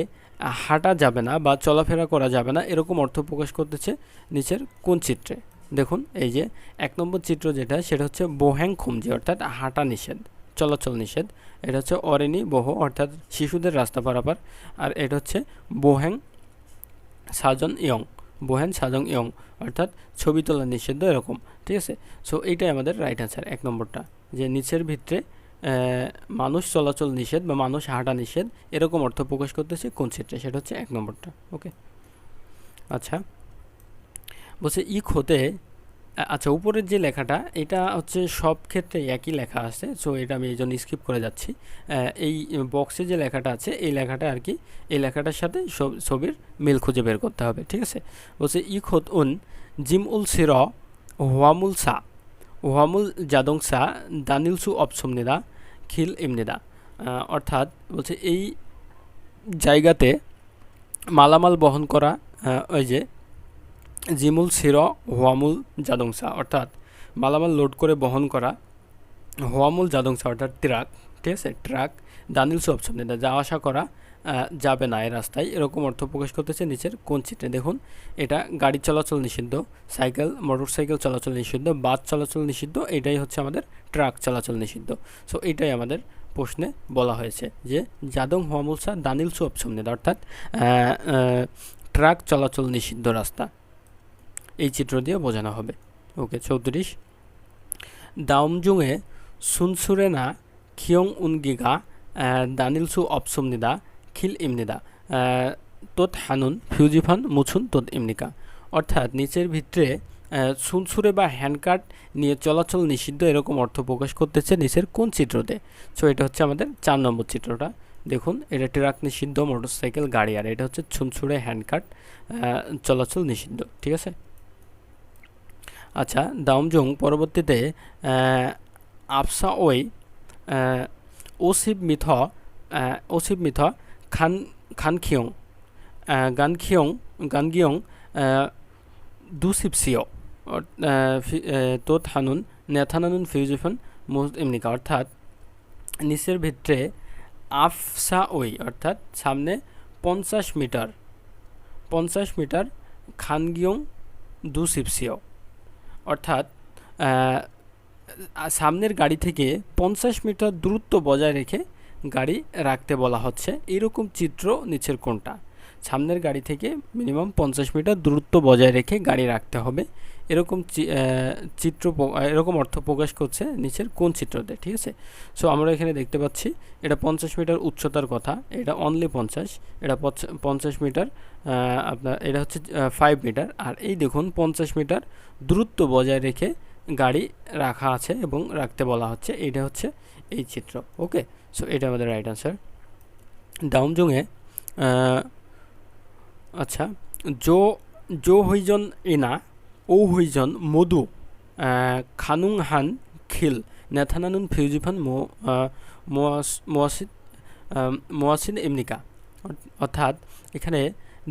হাঁটা যাবে না বা চলাফেরা করা যাবে না, এরকম অর্থ প্রকাশ করতেছে নিচের কোন চিত্রে। দেখুন এই যে 1 নম্বর চিত্র যেটা, সেটা হচ্ছে বোহ্যাং খুমজি, অর্থাৎ হাঁটা নিষেধ, চলাচল নিষেধ। এটা হচ্ছে অরেনি বহ, অর্থাৎ শিশুদের রাস্তা পারাপার। আর এটা হচ্ছে বোহ্যাং সাজন ইয়ং, বোহ্যাং সাজং ইয়ং, অর্থাৎ ছবি তোলা নিষিদ্ধ, এরকম। ঠিক আছে। সো এইটাই আমাদের রাইট অ্যান্সার 1 নম্বরটা, যে নিচের ভিতরে মানুষ চলাচল নিষেধ বা মানুষ হাঁটা নিষেধ, এরকম অর্থ প্রকাশ করতেছে কোন চিত্রে, সেটা হচ্ছে 1 নম্বরটা। ওকে। আচ্ছা, বলছে ইক হতে, আচ্ছা উপরের যে লেখাটা এটা হচ্ছে সব ক্ষেত্রে একই লেখা আছে, সো এটা আমি এই জন্য স্কিপ করে যাচ্ছি। এই বক্সে যে লেখাটা আছে এই লেখাটা আর কি, এই লেখাটার সাথে ছবির মিল খুঁজে বের করতে হবে। ঠিক আছে। বলছে ইক হত উন জিম উল সির ওয়ামুল সা, ওয়ামুল জাদং সা দানিলসু অপসমনিদা খিল ইমনিদা। অর্থাৎ বলছে এই জায়গাতে মালামাল বহন করা, ওই যে জিমুল সির হোয়ামুল জাদংসা, অর্থাৎ মালামাল লোড করে বহন করা, হোয়ামুল জাদংসা অর্থাৎ ট্রাক। ঠিক আছে, ট্রাক দানিলসু অপশন নেই, যাওয়া আসা করা যাবে না এই রাস্তায়, এরকম অর্থ প্রকাশ করতেছে নিচের কোন চিত্রে। দেখুন এটা গাড়ি চলাচল নিষিদ্ধ, সাইকেল মোটরসাইকেল চলাচল নিষিদ্ধ, বাস চলাচল নিষিদ্ধ, এটাই হচ্ছে আমাদের ট্রাক চলাচল নিষিদ্ধ। সো এইটাই আমাদের প্রশ্নে বলা হয়েছে যে জাদং হোয়ামুলসা দানিলসু অপশন নেই, অর্থাৎ ট্রাক চলাচল নিষিদ্ধ রাস্তা, এই চিত্র দিয়ে বোঝানো হবে। ওকে। 34 দাউমজুংয়ে সুনসুরেনা খিয়ং উনগিগা দানিলসু অপসমনিদা খিল ইমনিদা তোত হানুন ফিউজিফান মুছুন তোত ইমনিকা। অর্থাৎ নিচের ভিতরে সুনসুরে বা হ্যান্ডকাট নিয়ে চলাচল নিষিদ্ধ, এরকম অর্থ প্রকাশ করতেছে নিচের কোন চিত্রতে। সো এটা হচ্ছে আমাদের 4 নম্বর চিত্রটা। দেখুন এটা ট্রাক নিষিদ্ধ, মোটরসাইকেল, গাড়ি, আর এটা হচ্ছে সুনসুরে হ্যান্ডকাট চলাচল নিষিদ্ধ। ঠিক আছে। আচ্ছা, দাউমজুং পরবর্তীতে আফসা ওই ওসিব মিথ খান খানখিয়ং গানগিয়ং দুসিপসিও তো থানুন নেথানানুন ফিউজিফান মুজ ইমনিকা। অর্থাৎ নিচের ভিতরে আফসা ওই, অর্থাৎ সামনে 50 মিটার খানগিয়ং দুসিপসিও, অর্থাৎ সামনের গাড়ি থেকে 50 মিটার দূরত্ব বজায় রেখে গাড়ি রাখতে বলা হচ্ছে, এরকম চিত্র নিচের কোনটা। সামনের গাড়ি থেকে মিনিমাম 50 মিটার দূরত্ব বজায় রেখে গাড়ি রাখতে হবে, এরকম চিত্র, এরকম অর্থ প্রকাশ করছে নিচের কোন চিত্রতে। ঠিক আছে। সো আমরা এখানে দেখতে পাচ্ছি এটা 50 মিটার উচ্চতার কথা, এটা অনলি 50, এটা 50 মিটার, আপনার এটা হচ্ছে 5 মিটার, আর এই দেখুন 50 মিটার দূরত্ব বজায় রেখে গাড়ি রাখা আছে এবং রাখতে বলা হচ্ছে, এটা হচ্ছে এই চিত্র। ওকে। সো এটা আমাদের রাইট আনসার। দাউমজুংয়ে আচ্ছা জো হইজন ইনা ও হইজন মধু খানুং হান খিল নেথানানুন ফিউজিফান মোয়াসিন ইমনিকা। অর্থাৎ এখানে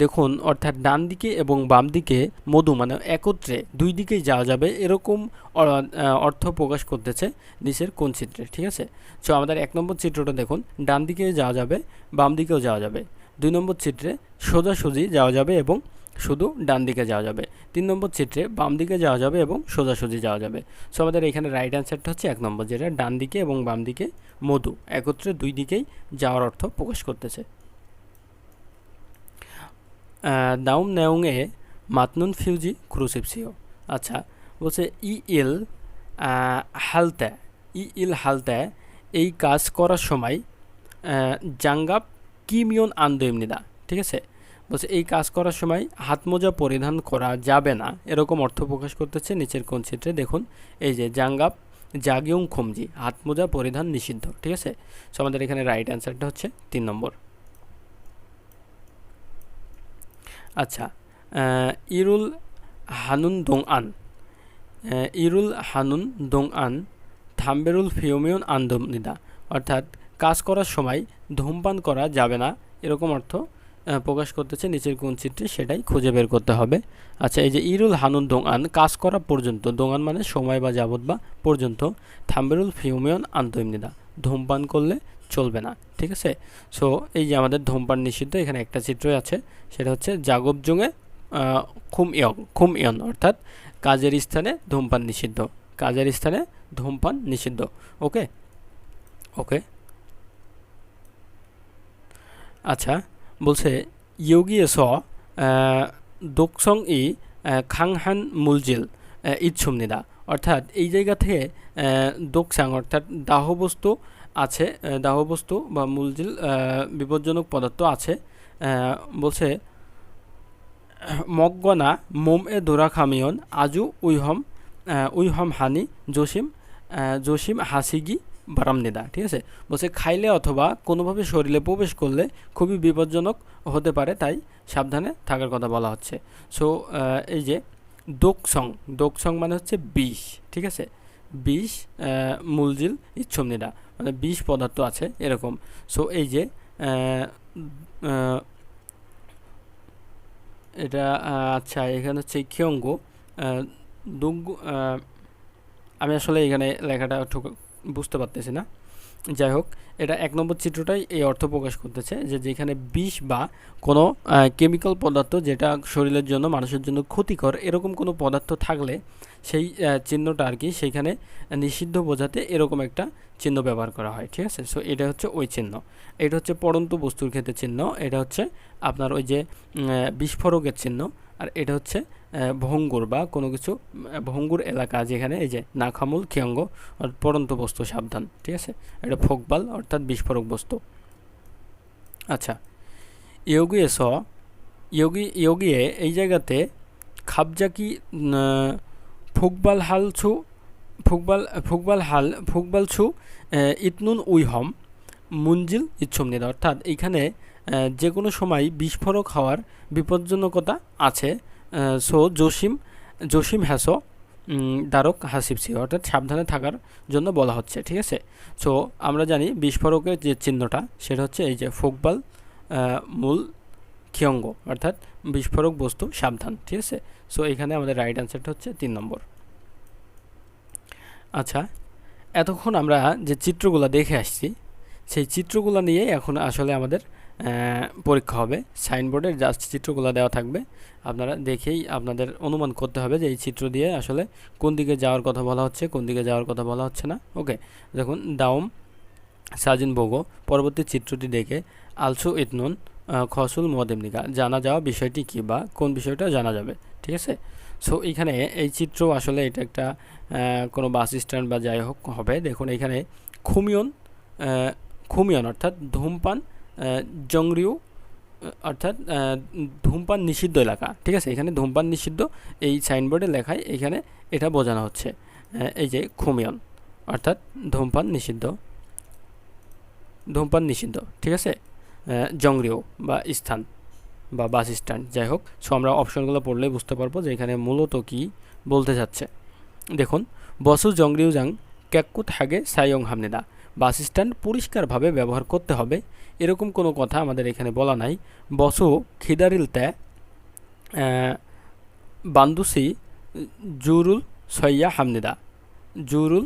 দেখুন অর্থাৎ ডান দিকে এবং বাম দিকে মধু মানে একত্রে দুই দিকেই যাওয়া যাবে এরকম অর্থ প্রকাশ করতেছে নিচের কোন চিত্রে, ঠিক আছে। সো আমাদের 1 নম্বর চিত্রটা দেখুন, ডান দিকে যাওয়া যাবে, বাম দিকেও যাওয়া যাবে। 2 নম্বর চিত্রে সোজাসুজি যাওয়া যাবে এবং শুধু ডান দিকে যাওয়া যাবে। 3 নম্বর চিত্রে বাম দিকে যাওয়া যাবে এবং সোজাসুজি যাওয়া যাবে। সো আমাদের এখানে রাইট অ্যান্সারটা হচ্ছে 1 নম্বর, যেটা ডান দিকে এবং বাম দিকে মধু একত্রে দুই দিকেই যাওয়ার অর্থ প্রকাশ করতেছে। দাউম নেউংয়ে মাতনুন ফিউজি ক্রুসিপসিও। আচ্ছা, বলছে হালতে হালতে এই কাজ করার সময় জাঙ্গাপ কিমিয়ন আন্দোমনিদা, ঠিক আছে। বলছে এই কাজ করার সময় হাত মোজা পরিধান করা যাবে না এরকম অর্থ প্রকাশ করতেছে নিচের কোন চিত্রে। দেখুন এই যে জাঙ্গাপ জাগিউং খমজি, হাত মোজা পরিধান নিষিদ্ধ, ঠিক আছে। সো আমাদের এখানে রাইট অ্যান্সারটা হচ্ছে 3 নম্বর। আচ্ছা, ইরুল হানুন দোংআন থাম্বেরুল ফিওমিয়ন আন্দোমনিদা, অর্থাৎ কাজ করার সময় ধূমপান করা যাবে না এরকম অর্থ প্রকাশ করতেছে নিচের কোন চিত্রে, সেটাই খুঁজে বের করতে হবে। আচ্ছা, এই যে ইরুল হানুন দোংআন কাজ করা পর্যন্ত, দোংআন মানে সময় বা যাবত বা পর্যন্ত, থাম্বেরুল ফিওমিয়ন আন্দোমনিদা ধূমপান করলে চলবে না, ঠিক আছে। সো এই যে আমাদের ধূমপান নিষিদ্ধ, এখানে একটা চিত্রই আছে, সেটা হচ্ছে জাগবজুংয়ে খুম ইয়ন, অর্থাৎ কাজের স্থানে ধূমপান নিষিদ্ধ, কাজের স্থানে ধূমপান নিষিদ্ধ। ওকে ওকে আচ্ছা, বলছে ইয়োগিয়ে দোকসং ই খাংহান মুলজিল ইচ্ছুমনিদা, অর্থাৎ এই জায়গা থেকে দোকসাং অর্থাৎ দাহবস্তু আছে, দাহবস্তু বা মুলজিল বিপজ্জনক পদার্থ আছে। বলছে মগগনা মোম এ দোরা খামিয়ন আজু উইহম হানি জসিম হাসিগি বারামনিদা, ঠিক আছে। বলছে খাইলে অথবা কোনোভাবে শরীরে প্রবেশ করলে খুবই বিপজ্জনক হতে পারে, তাই সাবধানে থাকার কথা বলা হচ্ছে। সো এই যে দোকসং মানে হচ্ছে বিষ, ঠিক আছে, বিষ, মুলজিল ইচ্ছমনিদা মানে বিষ পদার্থ আছে এরকম। সো এই যে এটা আচ্ছা, এখানে হচ্ছে কিয়ঙ্গো দুঙ্গু, আমি আসলে এখানে লেখাটা বুঝতে পারতেছি না। যাই হোক, এটা 1 নম্বর চিত্রটাই এই অর্থ প্রকাশ করতেছে যে যেখানে বিষ বা কোনো কেমিক্যাল পদার্থ যেটা শরীরের জন্য মানুষের জন্য ক্ষতিকর এরকম কোনো পদার্থ থাকলে সেই চিহ্নটা আর কি সেইখানে নিষিদ্ধ বোঝাতে এরকম একটা চিহ্ন ব্যবহার করা হয়, ঠিক আছে। সো এটা হচ্ছে ওই চিহ্ন, এটা হচ্ছে পড়ন্ত বস্তুর ক্ষেত্রে চিহ্ন, এটা হচ্ছে আপনার ওই যে বিস্ফোরকের চিহ্ন, আর এটা হচ্ছে ভঙ্গুর বা কোনো কিছু ভঙ্গুর এলাকা যেখানে এই যে নাখামুল খিয়ঙ্গ পড়ন্ত বস্তু সাবধান, ঠিক আছে। এটা ফোকবাল অর্থাৎ বিস্ফোরক বস্তু। আচ্ছা, ইয়োগিয়ে এই জায়গাতে খাবজাকি ফুকবাল ছু ইতনুন উইহম মুঞ্জিল ইচ্ছুমনিদা, অর্থাৎ এইখানে যে কোনো সময় বিস্ফোরক হওয়ার বিপজ্জনকতা আছে। সো জসিম হ্যাসো দ্বারক হাসিপসি, অর্থাৎ সাবধানে থাকার জন্য বলা হচ্ছে, ঠিক আছে। সো আমরা জানি বিস্ফোরকের যে চিহ্নটা সেটা হচ্ছে এই যে ফোকবাল মূল খিয়ঙ্গ, অর্থাৎ বিস্ফোরক বস্তু সাবধান, ঠিক আছে। সো এখানে আমাদের রাইট অ্যান্সারটা হচ্ছে 3 নম্বর। আচ্ছা, এতক্ষণ আমরা যে চিত্রগুলো দেখে আসছি সেই চিত্রগুলো নিয়েই এখন আসলে আমাদের পরীক্ষা হবে। সাইনবোর্ডের জাস্ট চিত্রগুলো দেওয়া থাকবে, আপনারা দেখেই আপনাদের অনুমান করতে হবে যে এই চিত্র দিয়ে আসলে কোন দিকে যাওয়ার কথা বলা হচ্ছে, কোন দিকে যাওয়ার কথা বলা হচ্ছে না। ওকে, দেখুন দাউম সাজিন বোগো, পরবর্তী চিত্রটি দেখে আলসু ইতনুন খসুল মদেমনিকা, জানা যাওয়া বিষয়টি কী বা কোন বিষয়টা জানা যাবে, ঠিক আছে। সো এইখানে এই চিত্র আসলে এটা একটা কোনো বাস স্ট্যান্ড বা যাই হোক হবে। দেখুন এখানে খুমিয়ন অর্থাৎ ধূমপান, জংরিউ অর্থাৎ ধূমপান নিষিদ্ধ এলাকা, ঠিক আছে। এখানে ধূমপান নিষিদ্ধ এই সাইনবোর্ডে লেখায় এখানে এটা বোঝানো হচ্ছে। এই যে খুমিয়ন অর্থাৎ ধূমপান নিষিদ্ধ, ঠিক আছে। জংরিউ বা স্থান বা বাস স্ট্যান্ড, যাই হোক। সো আমরা অপশনগুলো পড়লেই বুঝতে পারবো যে এখানে মূলত কি বলতে যাচ্ছে। দেখুন বসু জংরিউ জাং ক্যাকুত হাগে সাইয়ং হামনিদা, বাস স্ট্যান্ড পরিষ্কারভাবে ব্যবহার করতে হবে, এরকম কোনো কথা আমাদের এখানে বলা নাই। বসো খিদারিলতে বান্দুসি জুরুল সৈয়া হামনিদা, জুরুল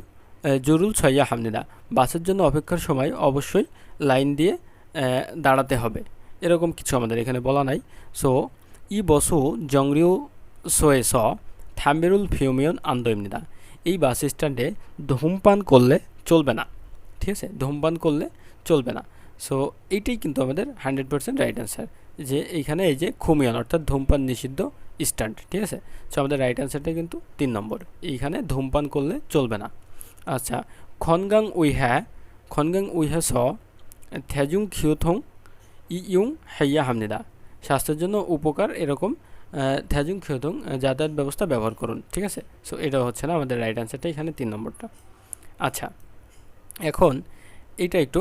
জুরুল সৈয়া হামনিদা, বাসের জন্য অপেক্ষার সময় অবশ্যই লাইন দিয়ে দাঁড়াতে হবে, এরকম কিছু আমাদের এখানে বলা নাই। সো ই বসু জংরিউ সোয়ে স থাম্বেরুল ফিউমিয়ন আন্দোইমনিদা, এই বাস স্ট্যান্ডে ধূমপান করলে চলবে না, ঠিক আছে, ধূমপান করলে চলবে না। সো এইটাই কিন্তু আমাদের 100% রাইট অ্যান্সার, যে এইখানে এই যে খুমিয়ন অর্থাৎ ধূমপান নিষিদ্ধ স্ট্যান্ড, ঠিক আছে। সো আমাদের রাইট অ্যান্সারটা কিন্তু 3 নম্বর, এইখানে ধূমপান করলে চলবে না। আচ্ছা, খনগাং উইহা স থেজুং খিউথং ইউং হাইয়া হামনিদা, স্বাস্থ্যের জন্য উপকার এরকম থেজুং খিউথং যাতায়াত ব্যবস্থা ব্যবহার করুন, ঠিক আছে। সো এটা হচ্ছে না আমাদের রাইট অ্যান্সারটা এখানে 3 নম্বরটা। আচ্ছা, এখন এইটা একটু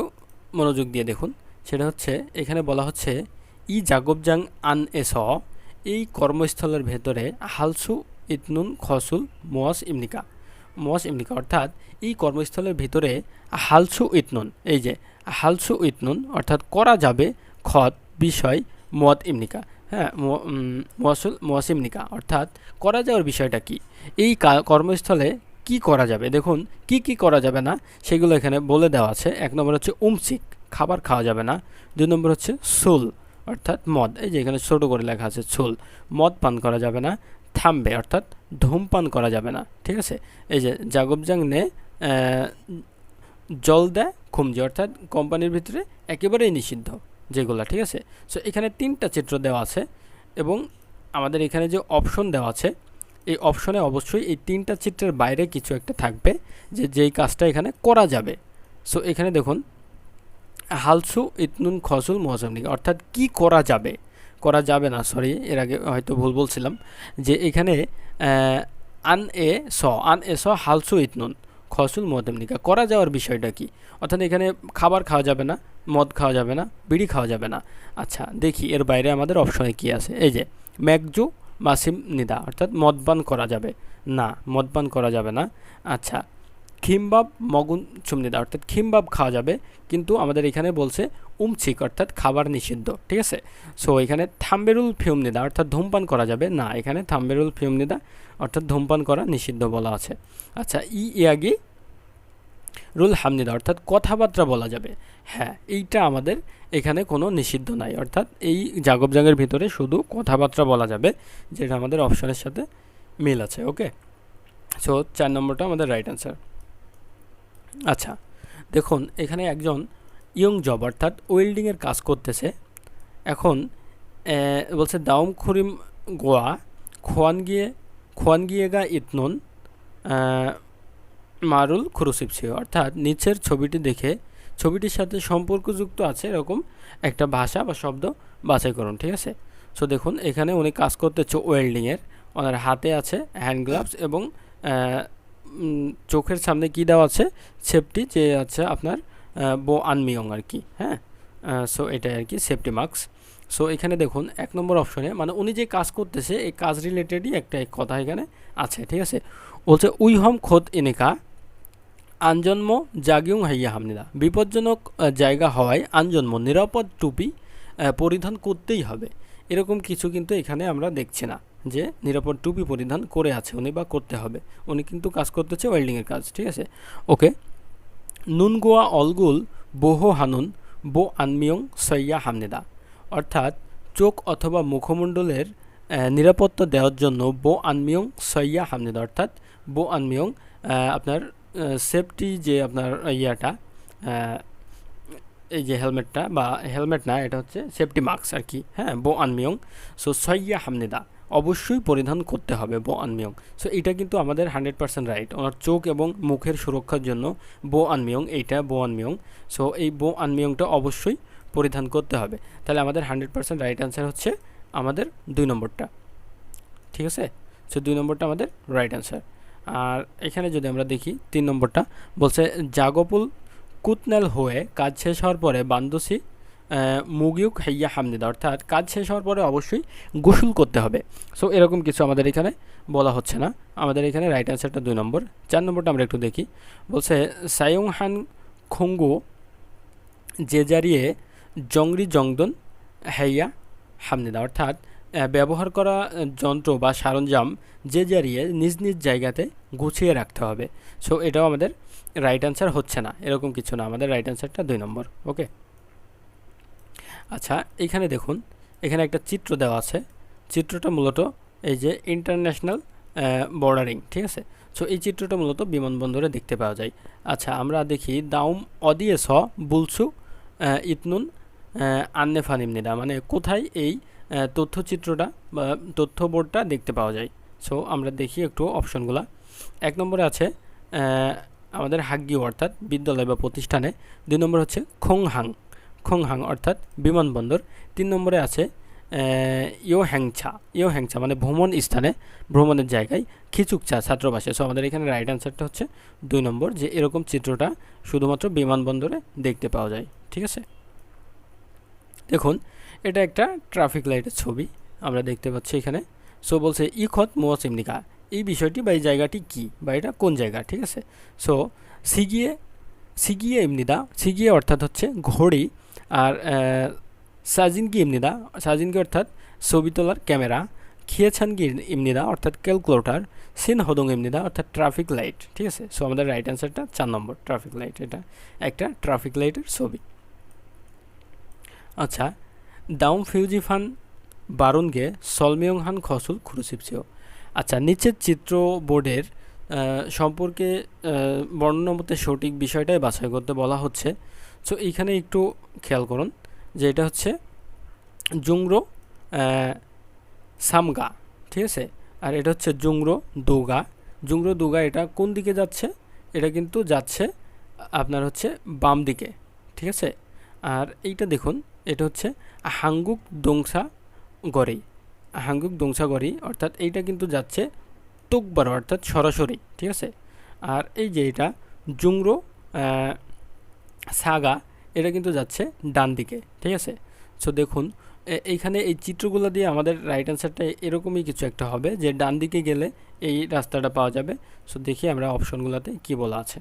মনোযোগ দিয়ে দেখুন, সেটা হচ্ছে এখানে বলা হচ্ছে ই জাগবজাং আন এস, এই কর্মস্থলের ভেতরে হালসু ইতনুন খসুল মোয়াস ইমনিকা, মোয়াস ইমনিকা অর্থাৎ এই কর্মস্থলের ভিতরে হালসু ইতনুন, এই যে হালসু ইতনুন অর্থাৎ করা যাবে খত বিষয় মোয়াত ইমনিকা, হ্যাঁ মোয়াস ইমনিকা অর্থাৎ করা যাওয়ার বিষয়টা কি, এই কর্মস্থলে কি করা যাবে। দেখুন কি কি করা যাবে না সেগুলো এখানে বলে দেওয়া আছে। 1 নম্বর হচ্ছে উমসিক, খাবার খাওয়া যাবে না। 2 নম্বর হচ্ছে সুল অর্থাৎ মদ, এই যে এখানে ছোটো করে লেখা আছে সুল, মদ পান করা যাবে না। থামবে অর্থাৎ ধূমপান করা যাবে না, ঠিক আছে। এই যে জাগবজাং নে জল দেয় খুমজি অর্থাৎ কোম্পানির ভিতরে একেবারেই নিষিদ্ধ যেগুলো, ঠিক আছে। সো এখানে 3টা চিত্র দেওয়া আছে এবং আমাদের এখানে যে অপশন দেওয়া আছে এই অপশনে অবশ্যই এই 3টা চিত্রের বাইরে কিছু একটা থাকবে যে যেই কাজটা এখানে করা যাবে। সো এখানে দেখুন হালসু ইতনুন খসুল মৌসুমনিকা অর্থাৎ কি করা যাবে, করা যাবে না, সরি এর আগে হয়তো ভুল বলছিলাম, যে এখানে আন এ স হালসু ইতনুন খসুল মৌসুমনিকা করা যাওয়ার বিষয়টা কি, অর্থাৎ এখানে খাবার খাওয়া যাবে না, মদ খাওয়া যাবে না, বিড়ি খাওয়া যাবে না। আচ্ছা দেখি এর বাইরে আমাদের অপশনে কি আছে। এই যে ম্যাকজু মাসিম নিদা অর্থাৎ মদপান করা যাবে না, মদপান করা যাবে না। আচ্ছা খিমবাব মগুন চুমনিদা অর্থাৎ খিমবাব খাওয়া যাবে, কিন্তু আমাদের এখানে বলছে উমছিক অর্থাৎ খাবার নিষিদ্ধ, ঠিক আছে। সো এখানে থাম্বেরুল ফিউমনিদা অর্থাৎ ধূমপান করা যাবে না, এখানে থাম্বেরুল ফিউমনিদা অর্থাৎ ধূমপান করা নিষিদ্ধ বলা আছে। আচ্ছা ইয়াগি রুল হামনিদা অর্থাৎ কথাবার্তা বলা যাবে, হ্যাঁ এইটা আমাদের এখানে কোনো নিষিদ্ধ নাই, অর্থাৎ এই জাগবজাগের ভিতরে শুধু কথাবার্তা বলা যাবে, যেটা আমাদের অপশনের সাথে মিল আছে। ওকে, সো 4 নম্বরটা আমাদের রাইট অ্যান্সার। আচ্ছা দেখুন এখানে একজন ইয়ং জব অর্থাৎ ওয়েল্ডিংয়ের কাজ করতেছে। এখন বলছে দাউম খুরিম গোয়া খোয়ান গিয়েগা ইতনুন মারুল খুরুসিপসি অর্থাৎ নিচের ছবিটি দেখে ছবিটির সাথে সম্পর্কযুক্ত আছে এরকম একটা ভাষা বা শব্দ বাছাই করুন, ঠিক আছে। সো দেখুন এখানে উনি কাজ করতেছে ওয়েল্ডিংয়ের, ওনার হাতে আছে হ্যান্ড গ্লাভস এবং চোখের সামনে কি দেওয়া আছে সেফটি যে আছে আপনার বো আনমিয়ং আর কি, হ্যাঁ। সো এটাই আর কি সেফটি মাস্ক। সো এখানে দেখুন 1 নম্বর অপশনে মানে উনি যে কাজ করতেছে এই কাজ রিলেটেডই একটা কথা এখানে আছে, ঠিক আছে। বলছে উইহম খোদ ইনিকা আনজন্ম জাগিউং হাইয়া হামনিদা, বিপজ্জনক জায়গা হওয়ায় আনজন্ম নিরাপদ টুপি পরিধান করতেই হবে, এরকম কিছু কিন্তু এখানে আমরা দেখছি না যে নিরাপদ টুপি পরিধান করে আছে উনি বা করতে হবে, উনি কিন্তু কাজ করতেছে ওয়েল্ডিংয়ের কাজ, ঠিক আছে। ওকে, নুনগোয়া অলগুল বোহো হানুন বো আনমিয়ং সৈয়া হামনিদা অর্থাৎ চোখ অথবা মুখমণ্ডলের নিরাপত্তা দেওয়ার জন্য বো আনমিয়ং সৈয়া হামনিদা অর্থাৎ বো আনমিয়ং আপনার সেফটি যে আপনার ইয়াটা এই যে হেলমেটটা বা হেলমেট না এটা হচ্ছে সেফটি মাস্ক আর কি, হ্যাঁ বো আনমিয়ং। সো সৈয়া হামনিদা অবশ্যই পরিধান করতে হবে বো আনমিয়ং। সো এটা কিন্তু আমাদের 100% রাইট, ওনার চোখ এবং মুখের সুরক্ষার জন্য বো আনমিয়ং, এইটা বো আনমিয়ং। সো এই বো আনমিয়ংটা অবশ্যই পরিধান করতে হবে, তাহলে আমাদের 100% রাইট অ্যান্সার হচ্ছে আমাদের 2 নম্বরটা, ঠিক আছে। সো 2 নম্বরটা আমাদের রাইট অ্যান্সার। আর এখানে যদি আমরা দেখি 3 নম্বরটা বলছে জাগপুল কুতনেল হয়ে কাজ শেষ হওয়ার পরে বান্দসি মুগিউক হাইয়া হামনিদা অর্থাৎ কাজ শেষ হওয়ার পরে অবশ্যই গোসল করতে হবে। সো এরকম কিছু আমাদের এখানে বলা হচ্ছে না, আমাদের এখানে রাইট অ্যান্সারটা 2 নম্বর। 4 নম্বরটা আমরা একটু দেখি, বলছে সায়ং হান খঙ্গু জেজারিয়ে জংরি জংদন হেয়া হামনিদা, অর্থাৎ ব্যবহার করা যন্ত্র বা সরঞ্জাম যে জারিয়ে নিজ নিজ জায়গাতে গুছিয়ে রাখতে হবে। সো এটাও আমাদের রাইট অ্যান্সার হচ্ছে না, এরকম কিছু না, আমাদের রাইট অ্যান্সারটা 2 নম্বর। ওকে, আচ্ছা এখানে দেখুন, এখানে একটা চিত্র দেওয়া আছে। চিত্রটা মূলত এই যে ইন্টারন্যাশনাল বর্ডারিং, ঠিক আছে। সো এই চিত্রটা মূলত বিমানবন্দরে দেখতে পাওয়া যায়। আচ্ছা আমরা দেখি দাউম অদিয়ে স বুলসু ইতনুন আন্নেফানিমনিদা, মানে কোথায় এই তথ্যচিত্রটা বা তথ্য বোর্ডটা দেখতে পাওয়া যায়। সো আমরা দেখি একটু অপশনগুলো। 1 নম্বরে আছে আমাদের হাগ্গিও অর্থাৎ বিদ্যালয় বা প্রতিষ্ঠানে। 2 নম্বর হচ্ছে খোংহাং, খোংহাং অর্থাৎ বিমানবন্দর। 3 নম্বরে আছে ইয়ো হ্যাংছা মানে ভ্রমণ স্থানে, ভ্রমণের জায়গায়। খিচুকচা ছাত্রবাসে। সো আমাদের এখানে রাইট অ্যান্সারটা হচ্ছে 2 নম্বর, যে এরকম চিত্রটা শুধুমাত্র বিমানবন্দরে দেখতে পাওয়া যায়। ঠিক আছে, দেখুন এটা একটা ট্রাফিক লাইটের ছবি আমরা দেখতে পাচ্ছি এখানে। সো বলছে ইখত মোয়াসিমনিকা, এই বিষয়টি বা এই জায়গাটি কি বা এটা কোন জায়গা। ঠিক আছে, সো সিগিয়ে এমনিদা, সিগিয়ে অর্থাৎ হচ্ছে ঘড়ি, আর সাজিনকি এমনিদা, সাজিনকি অর্থাৎ ছবি তোলার ক্যামেরা। খিয়েছানকি এমনিদা অর্থাৎ ক্যালকুলেটর। সিন হদং এমনিদা অর্থাৎ ট্রাফিক লাইট। ঠিক আছে, সো আমাদের রাইট অ্যান্সারটা 4 নম্বর, ট্রাফিক লাইট। এটা একটা ট্রাফিক লাইটের ছবি। আচ্ছা, দাউম ফিউজিফান বারুনগে সলমিয়ংহান খসুল খুরুসিপসিও। আচ্ছা, নিচের চিত্র বোর্ডের সম্পর্কে বর্ণনা মতে সঠিক বিষয়টাই বাছাই করতে বলা হচ্ছে। সো এইখানে একটু খেয়াল করুন যে এটা হচ্ছে জুংরো সামগা, ঠিক আছে, আর এটা হচ্ছে জুংরো দুগা। জুংরো দুগা এটা কোন দিকে যাচ্ছে? এটা কিন্তু যাচ্ছে আপনার হচ্ছে বাম দিকে। ঠিক আছে, আর এইটা দেখুন, এটা হচ্ছে হাঙ্গুক দোংসা গড়ি, হাঙ্গুক দোংসা গড়ি, অর্থাৎ এইটা কিন্তু যাচ্ছে তোকবার অর্থাৎ সরাসরি। ঠিক আছে, আর এই যে এটা জুংরো সাগা, এটা কিন্তু যাচ্ছে ডান দিকে। ঠিক আছে, সো দেখুন এইখানে এই চিত্রগুলো দিয়ে আমাদের রাইট অ্যান্সারটা এরকমই কিছু একটা হবে, যে ডান দিকে গেলে এই রাস্তাটা পাওয়া যাবে। সো দেখি আমরা অপশনগুলোতে কি বলা আছে।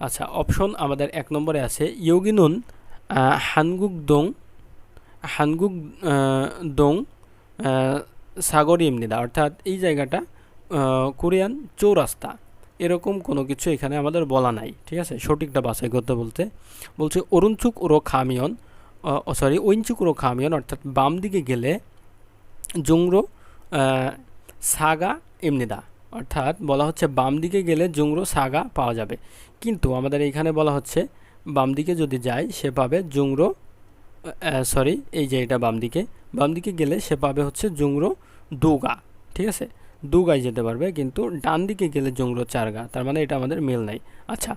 আচ্ছা, অপশন আমাদের 1 নম্বরে আছে ইয়োগিনুন হানগুক দং সাগরি এমনিদা, অর্থাৎ এই জায়গাটা কোরিয়ান চৌরাস্তা, এরকম কোনো কিছু এখানে আমাদের বলা নাই। ঠিক আছে, সঠিকটা বাছাই করতে বলছে অরুণচুক ওরো খামিয়ন, ওইনচুক ওরো খামিয়ন, অর্থাৎ বাম দিকে গেলে জুংরো সাগা এমনিদা, অর্থাৎ বলা হচ্ছে বাম দিকে গেলে জুংরো সাগা পাওয়া যাবে। কিন্তু আমাদের এইখানে বলা হচ্ছে বাম দিকে যদি যায় সে পাবে জুংরো, এই যে এটা বাম দিকে গেলে সে পাবে হচ্ছে জুংরো দুগা। ঠিক আছে, দুগায় যেতে পারবে, কিন্তু ডান দিকে গেলে জুংরো চারগা, তার মানে এটা আমাদের মিল নাই। আচ্ছা,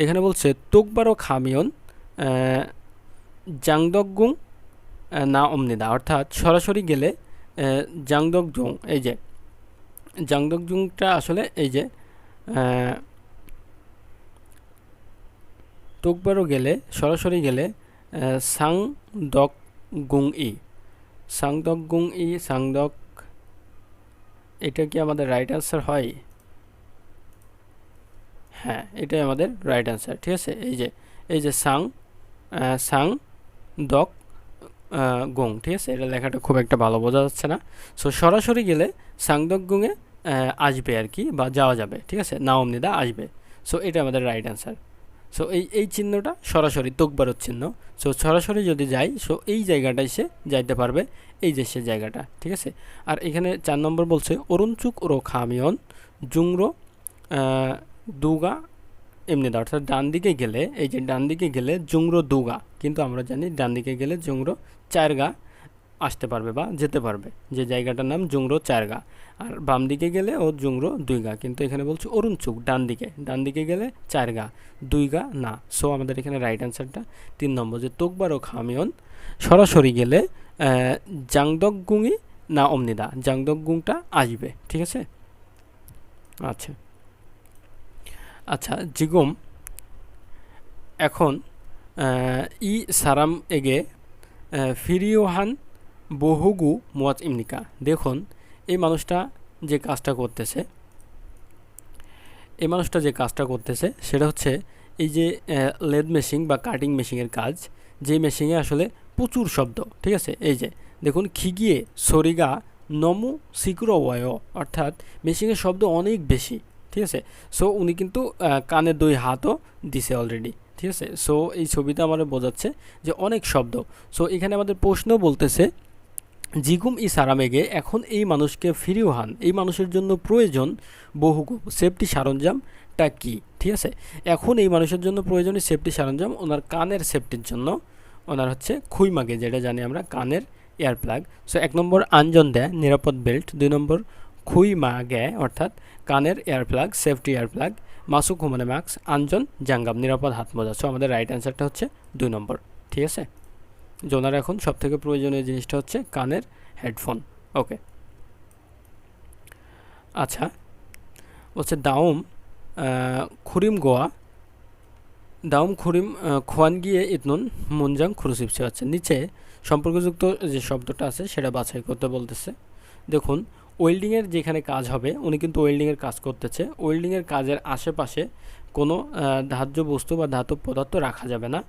এখানে বলছে তোকবারো খামিয়ন জাংদগুং না অমনিদা, অর্থাৎ সরাসরি গেলে জাংদকজুং, এই যে জাংদকজুংটা আসলে এই যে তোকবারও গেলে সরাসরি গেলে সাংদক গুং সাংদক, এটা কি আমাদের রাইট অ্যান্সার হয়? হ্যাঁ, এটাই আমাদের রাইট অ্যান্সার। ঠিক আছে, এই যে সাং দক গুং। ঠিক আছে, এটা লেখাটা খুব একটা ভালো বোঝা যাচ্ছে না। সো সরাসরি গেলে সাংদক গুংয়ে আসবে আর কি, বা যাওয়া যাবে। ঠিক আছে, নাওমনিদা আসবে। সো এটা আমাদের রাইট অ্যান্সার। সো এই চিহ্নটা সরাসরি তোকবারত চিহ্ন। সো সরাসরি যদি যাই, সো এই জায়গাটায় সে যাইতে পারবে, এই যে সে জায়গাটা। ঠিক আছে, আর এখানে 4 নম্বর বলছে অরুণচুক ওরো খামিয়ন জুংরো দুগা এমনিদা, অর্থাৎ ডান দিকে গেলে, এই যে ডান দিকে গেলে জুংরো দুগা, কিন্তু আমরা জানি ডান দিকে গেলে জুংরো চারগা আসতে পারবে বা যেতে পারবে, যে জায়গাটার নাম জুংরো চারগা। আর বাম দিকে গেলে ও জুংরো দুইগা, কিন্তু এখানে বলছে অরুণচুক ডান দিকে গেলে চারগা, দুইগা না। সো আমাদের এখানে রাইট অ্যান্সারটা 3 নম্বর, যে তোকবার ও খামিয়ন সরাসরি গেলে জাংদকগুংই না অমনিদা, জাংদকগুংটা আসবে। ঠিক আছে, আচ্ছা জিগম এখন ই সারাম এগে ফিরিওহান বহুগু মুয়াজ ইমনিকা। দেখুন এই মানুষটা যে কাজটা করতেছে, এই মানুষটা যে কাজটা করতেছে সেটা হচ্ছে এই যে লেদ মেশিন বা কাটিং মেশিনের কাজ, যে মেশিনে আসলে প্রচুর শব্দ, ঠিক আছে। এই যে দেখুন খিগিয়ে সরিগা নমু সিকুরো ওয়, অর্থাৎ মেশিনের শব্দ অনেক বেশি, ঠিক আছে। সো উনি কিন্তু কানে 2 হাতও দিছে অলরেডি, ঠিক আছে। সো এই ছবিটা আমাদের বোঝাচ্ছে যে অনেক শব্দ। সো এখানে আমাদের প্রশ্ন বলতেছে জিগুম ই সারামেগে, এখন এই মানুষকে ফিরিয়ে হান, এই মানুষের জন্য প্রয়োজন বহু সেফটি সরঞ্জামটা কি, ঠিক আছে। এখন এই মানুষের জন্য প্রয়োজনীয় সেফটি সরঞ্জাম ওনার কানের সেফটির জন্য ওনার হচ্ছে খুইমাগে, যেটা জানি আমরা কানের এয়ার প্লাগ। সো 1 নম্বর আঞ্জন দেয় নিরাপদ বেল্ট, 2 নম্বর খুইমাগে অর্থাৎ কানের ear plug, safety ear plug, মাসুক মানে ম্যাক্স, আঞ্জন জাঙ্গাম নিরাপদ হাত মোজা। সো আমাদের রাইট অ্যান্সারটা হচ্ছে 2 নম্বর, ঠিক আছে। যে ওনার এখন সবথেকে প্রয়োজনীয় জিনিসটা হচ্ছে কানের হেডফোন। ওকে, আচ্ছা হচ্ছে দাউম খুরিম গোয়া, দাউম খুরিম খোয়ান গিয়ে ইতনুন মুনজাং খুরুসিপসে, হচ্ছে নিচে সম্পর্কযুক্ত যে শব্দটা আছে সেটা বাছাই করতে বলতেছে। দেখুন ওয়েল্ডিংয়ের যেখানে কাজ হবে, উনি কিন্তু ওয়েল্ডিংয়ের কাজ করতেছে, ওয়েল্ডিংয়ের কাজের আশেপাশে কোনো ধার্য বস্তু বা ধাতব পদার্থ রাখা যাবে না,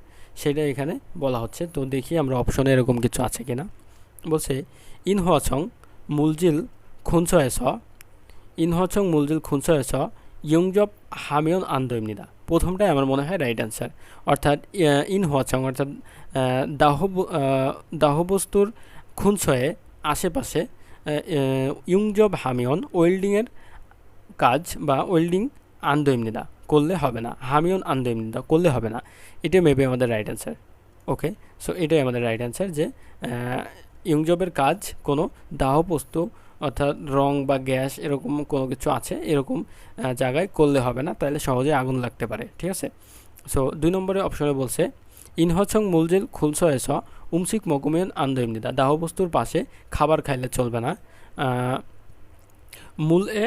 সেটা এখানে বলা হচ্ছে। তো দেখি আমরা অপশনে এরকম কিছু আছে কিনা। বলছে ইনহোয়াছং মুলজিল খুনসয়েস, ইনহোয়াছং মুলজিল খুনসয়েস ইয়ংজব হামিয়ন আন্দোইমনিদা। প্রথমটাই আমার মনে হয় রাইট অ্যান্সার, অর্থাৎ ইনহোয়াছং অর্থাৎ দাহবস্তুর খুনসয়ে আশেপাশে ইয়ংজব হামিয়ন ওয়েল্ডিংয়ের কাজ বা ওয়েল্ডিং আন্দোইমনিদা করলে হবে না, হামিয়ন আন্দোইমনিদা করলে হবে না। এটা মেবি আমাদের রাইট অ্যান্সার। ওকে, সো এটাই আমাদের রাইট অ্যান্সার যে ইয়ংজবের কাজ কোনো দাহবস্তু অর্থাৎ রং বা গ্যাস এরকম কোনো কিছু আছে এরকম জায়গায় করলে হবে না, তাহলে সহজে আগুন লাগতে পারে, ঠিক আছে। সো 2 নম্বরের অপশনে বলছে ইনহছং মুলজিল খুলস এস উমসিক মকুমিয়ন আন্দোইমনিদা, দাহবস্তুর পাশে খাবার খাইলে চলবে না। মূল এ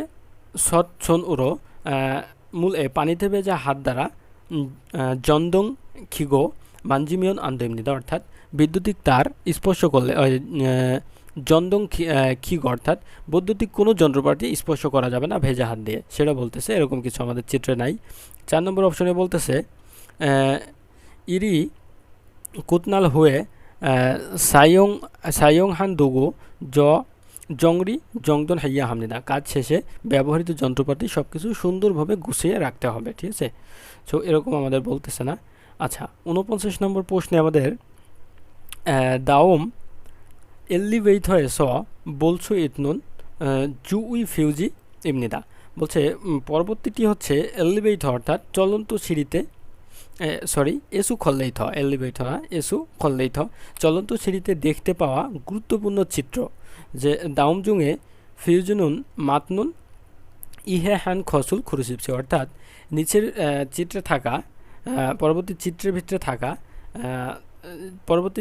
সৎ ছন উড়ো, মূল এ পানিতে ভেজা হাত দ্বারা জন্দং খিগো মানজিমিয়ন আন্দোইমনিদা, অর্থাৎ বৈদ্যুতিক তার স্পর্শ করলে জন্দং খিগো অর্থাৎ বৈদ্যুতিক কোনো যন্ত্রপাতি স্পর্শ করা যাবে না ভেজা হাত দিয়ে, সেটা বলতেছে। এরকম কিছু আমাদের চিত্রে নাই। 4 নম্বর অপশনে বলতেছে ইরি কুতনাল হয়ে সায়ং হান দুগু জ জংরি জংদন হাইয়া হামনিদা, কাজ শেষে ব্যবহৃত যন্ত্রপাতি সব কিছু সুন্দরভাবে গুছিয়ে রাখতে হবে, ঠিক আছে। সো এরকম আমাদের বলতেছে না। আচ্ছা 49 নম্বর প্রশ্নে আমাদের দাওম এলিভেইট হয়ে স বলছো ইতনুন জু উই ফিউজি ইমনিদা, বলছে পরবর্তীটি হচ্ছে এলিভেইট অর্থাৎ চলন্ত সিঁড়িতে, সরি এসু খল্লেইথ, এলিভেইট না এসু খল্লেইথ, চলন্ত সিঁড়িতে দেখতে পাওয়া গুরুত্বপূর্ণ চিত্র যে দাউমজুংয়ে ফিউজনুন মাতনুন ইহে হ্যান খসুল খুরুসিপসি, অর্থাৎ নিচের চিত্রে থাকা পরবর্তী চিত্রের ভিতরে থাকা পরবর্তী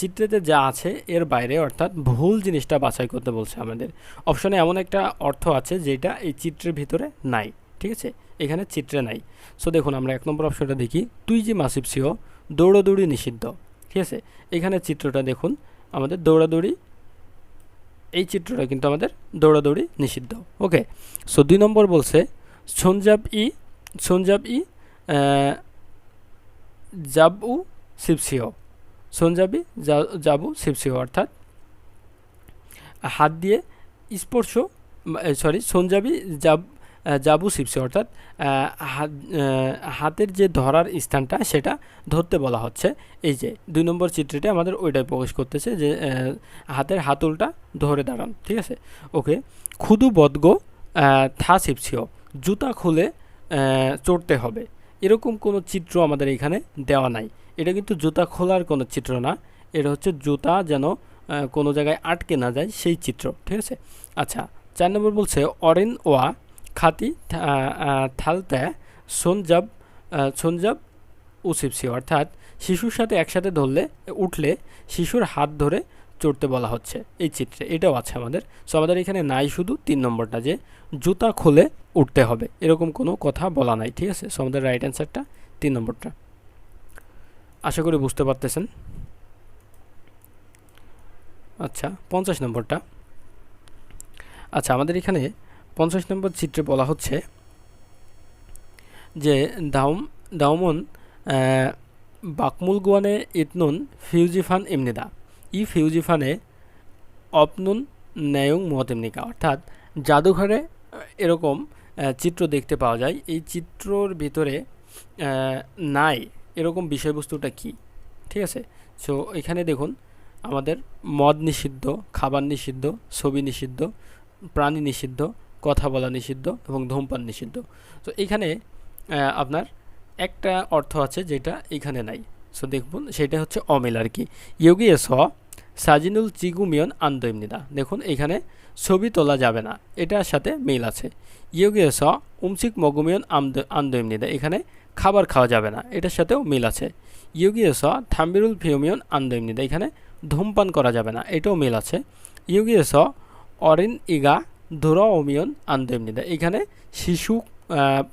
চিত্রেতে যা আছে এর বাইরে, অর্থাৎ ভুল জিনিসটা বাছাই করতে বলছে আমাদের। অপশনে এমন একটা অর্থ আছে যেটা এই চিত্রের ভিতরে নাই, ঠিক আছে, এখানে চিত্রে নাই। সো দেখুন আমরা 1 নম্বর অপশনটা দেখি, তুই যে মাসিপসিও দৌড়াদৌড়ি নিষিদ্ধ, ঠিক আছে। এখানে চিত্রটা দেখুন আমাদের দৌড়াদৌড়ি, এই চিত্রটা কিন্তু আমাদের দৌড়াদৌড়ি নিষিদ্ধ। ওকে, সো 2 নম্বর বলছে সঞ্জাব ই জাবু সিপসিও, সঞ্জাবি জাবু সিপসিও অর্থাৎ হাত দিয়ে স্পর্শ, সঞ্জাবি জাবু সিপসিও অর্থাৎ হাতের যে ধরার স্থানটা সেটা ধরতে বলা হচ্ছে। এই যে 2 নম্বর চিত্রটি আমাদের ওইটাই প্রকাশ করতেছে যে হাতের হাতলটা ধরে দাঁড়ান, ঠিক আছে। ওকে, খুদু বদগো থা সিপসিও, জুতা খুলে চড়তে হবে, এরকম কোনো চিত্র আমাদের এখানে দেওয়া নাই। এটা কিন্তু জুতা খোলার কোনো চিত্র না, এটা হচ্ছে জুতা যেন কোনো জায়গায় আটকে না যায় সেই চিত্র, ঠিক আছে। আচ্ছা 4 নম্বর বলছে অরিন ওয়া খাতি থালতে সঞ্জাব উসিপসি, অর্থাৎ শিশুর সাথে একসাথে উঠলে শিশুর হাত ধরে চড়তে বলা হচ্ছে এই চিত্রে, এটাও আছে আমাদের। সো আমাদের এখানে নাই শুধু 3 নম্বরটা যে জুতা খুলে উঠতে হবে, এরকম কোনো কথা বলা নাই, ঠিক আছে। সো আমাদের রাইট অ্যান্সারটা 3 নম্বরটা। আশা করি বুঝতে পারতেছেন। আচ্ছা 50 নম্বরটা। আচ্ছা আমাদের এখানে 50 নম্বর চিত্রে বলা হচ্ছে যে দাউমন বাকমুলগুয়ানে ইতনুন ফিউজিফান ইমনিদা ই ফিউজিফানে অপনুন ন্যায়ং মতেমনিকা, অর্থাৎ জাদুঘরে এরকম চিত্র দেখতে পাওয়া যায়। এই চিত্রর ভিতরে নাই এরকম বিষয়বস্তুটা কি? ঠিক আছে, সো এখানে দেখুন আমাদের মদ নিষিদ্ধ, খাবার নিষিদ্ধ, ছবি নিষিদ্ধ, প্রাণী নিষিদ্ধ, কথা বলা নিষিদ্ধ এবং ধূমপান নিষিদ্ধ। তো এখানে আপনার একটা অর্থ আছে যেটা এখানে নাই। সো দেখুন সেটা হচ্ছে অমিল আর কি। ইয়োগিয়ে স সাজিনুল চিগুমিয়ন আন্দোইমনিদা, দেখুন এখানে ছবি তোলা যাবে না, এটার সাথে মিল আছে। ইয়োগিয়ে স উমসিক মগুমিয়ন আন্দোইমনিদা, এখানে খাবার খাওয়া যাবে না, এটার সাথেও মিল আছে। ইয়োগিয়ে স থাম্বিরুল ফিওমিয়ন আন্দোইমনিদা, এখানে ধূমপান করা যাবে না, এটাও মিল আছে। ইয়োগিয়ে স অরিন ইগা ধুরা ওমিয়ন আন্দোইমনিদা, এখানে শিশু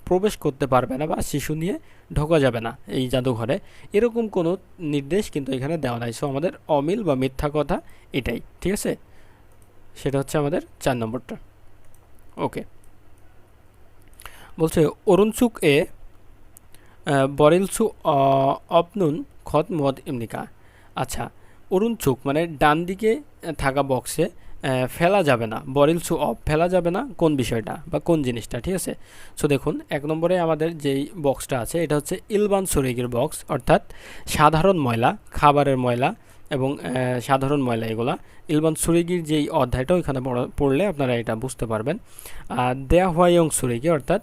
প্রবেশ করতে পারবে না বা শিশু নিয়ে ঢোকা যাবে না এই জাদুঘরে, এরকম কোনো নির্দেশ কিন্তু এখানে দেওয়া নাই। সো আমাদের অমিল বা মিথ্যা কথা এটাই, ঠিক আছে, সেটা হচ্ছে আমাদের 4 নম্বরটা। ওকে, বলছে অরুণচুক এ বরিলসু অপনুন খত মদ ইমনিকা। আচ্ছা, অরুণচুক মানে ডান দিকে থাকা বক্সে ফেলা যাবে না, বরিলসু অফ ফেলা যাবে না, কোন বিষয়টা বা কোন জিনিসটা? ঠিক আছে, সো দেখুন 1 নম্বরে আমাদের যেই বক্সটা আছে এটা হচ্ছে ইলবান সুরেগির বক্স, অর্থাৎ সাধারণ ময়লা, খাবারের ময়লা এবং সাধারণ ময়লা এগুলা। ইলবান সুরেগির যেই অধ্যায়টা ওইখানে পড়লে আপনারা এটা বুঝতে পারবেন। দেয়া হোয়াইয়ং সুরেগি অর্থাৎ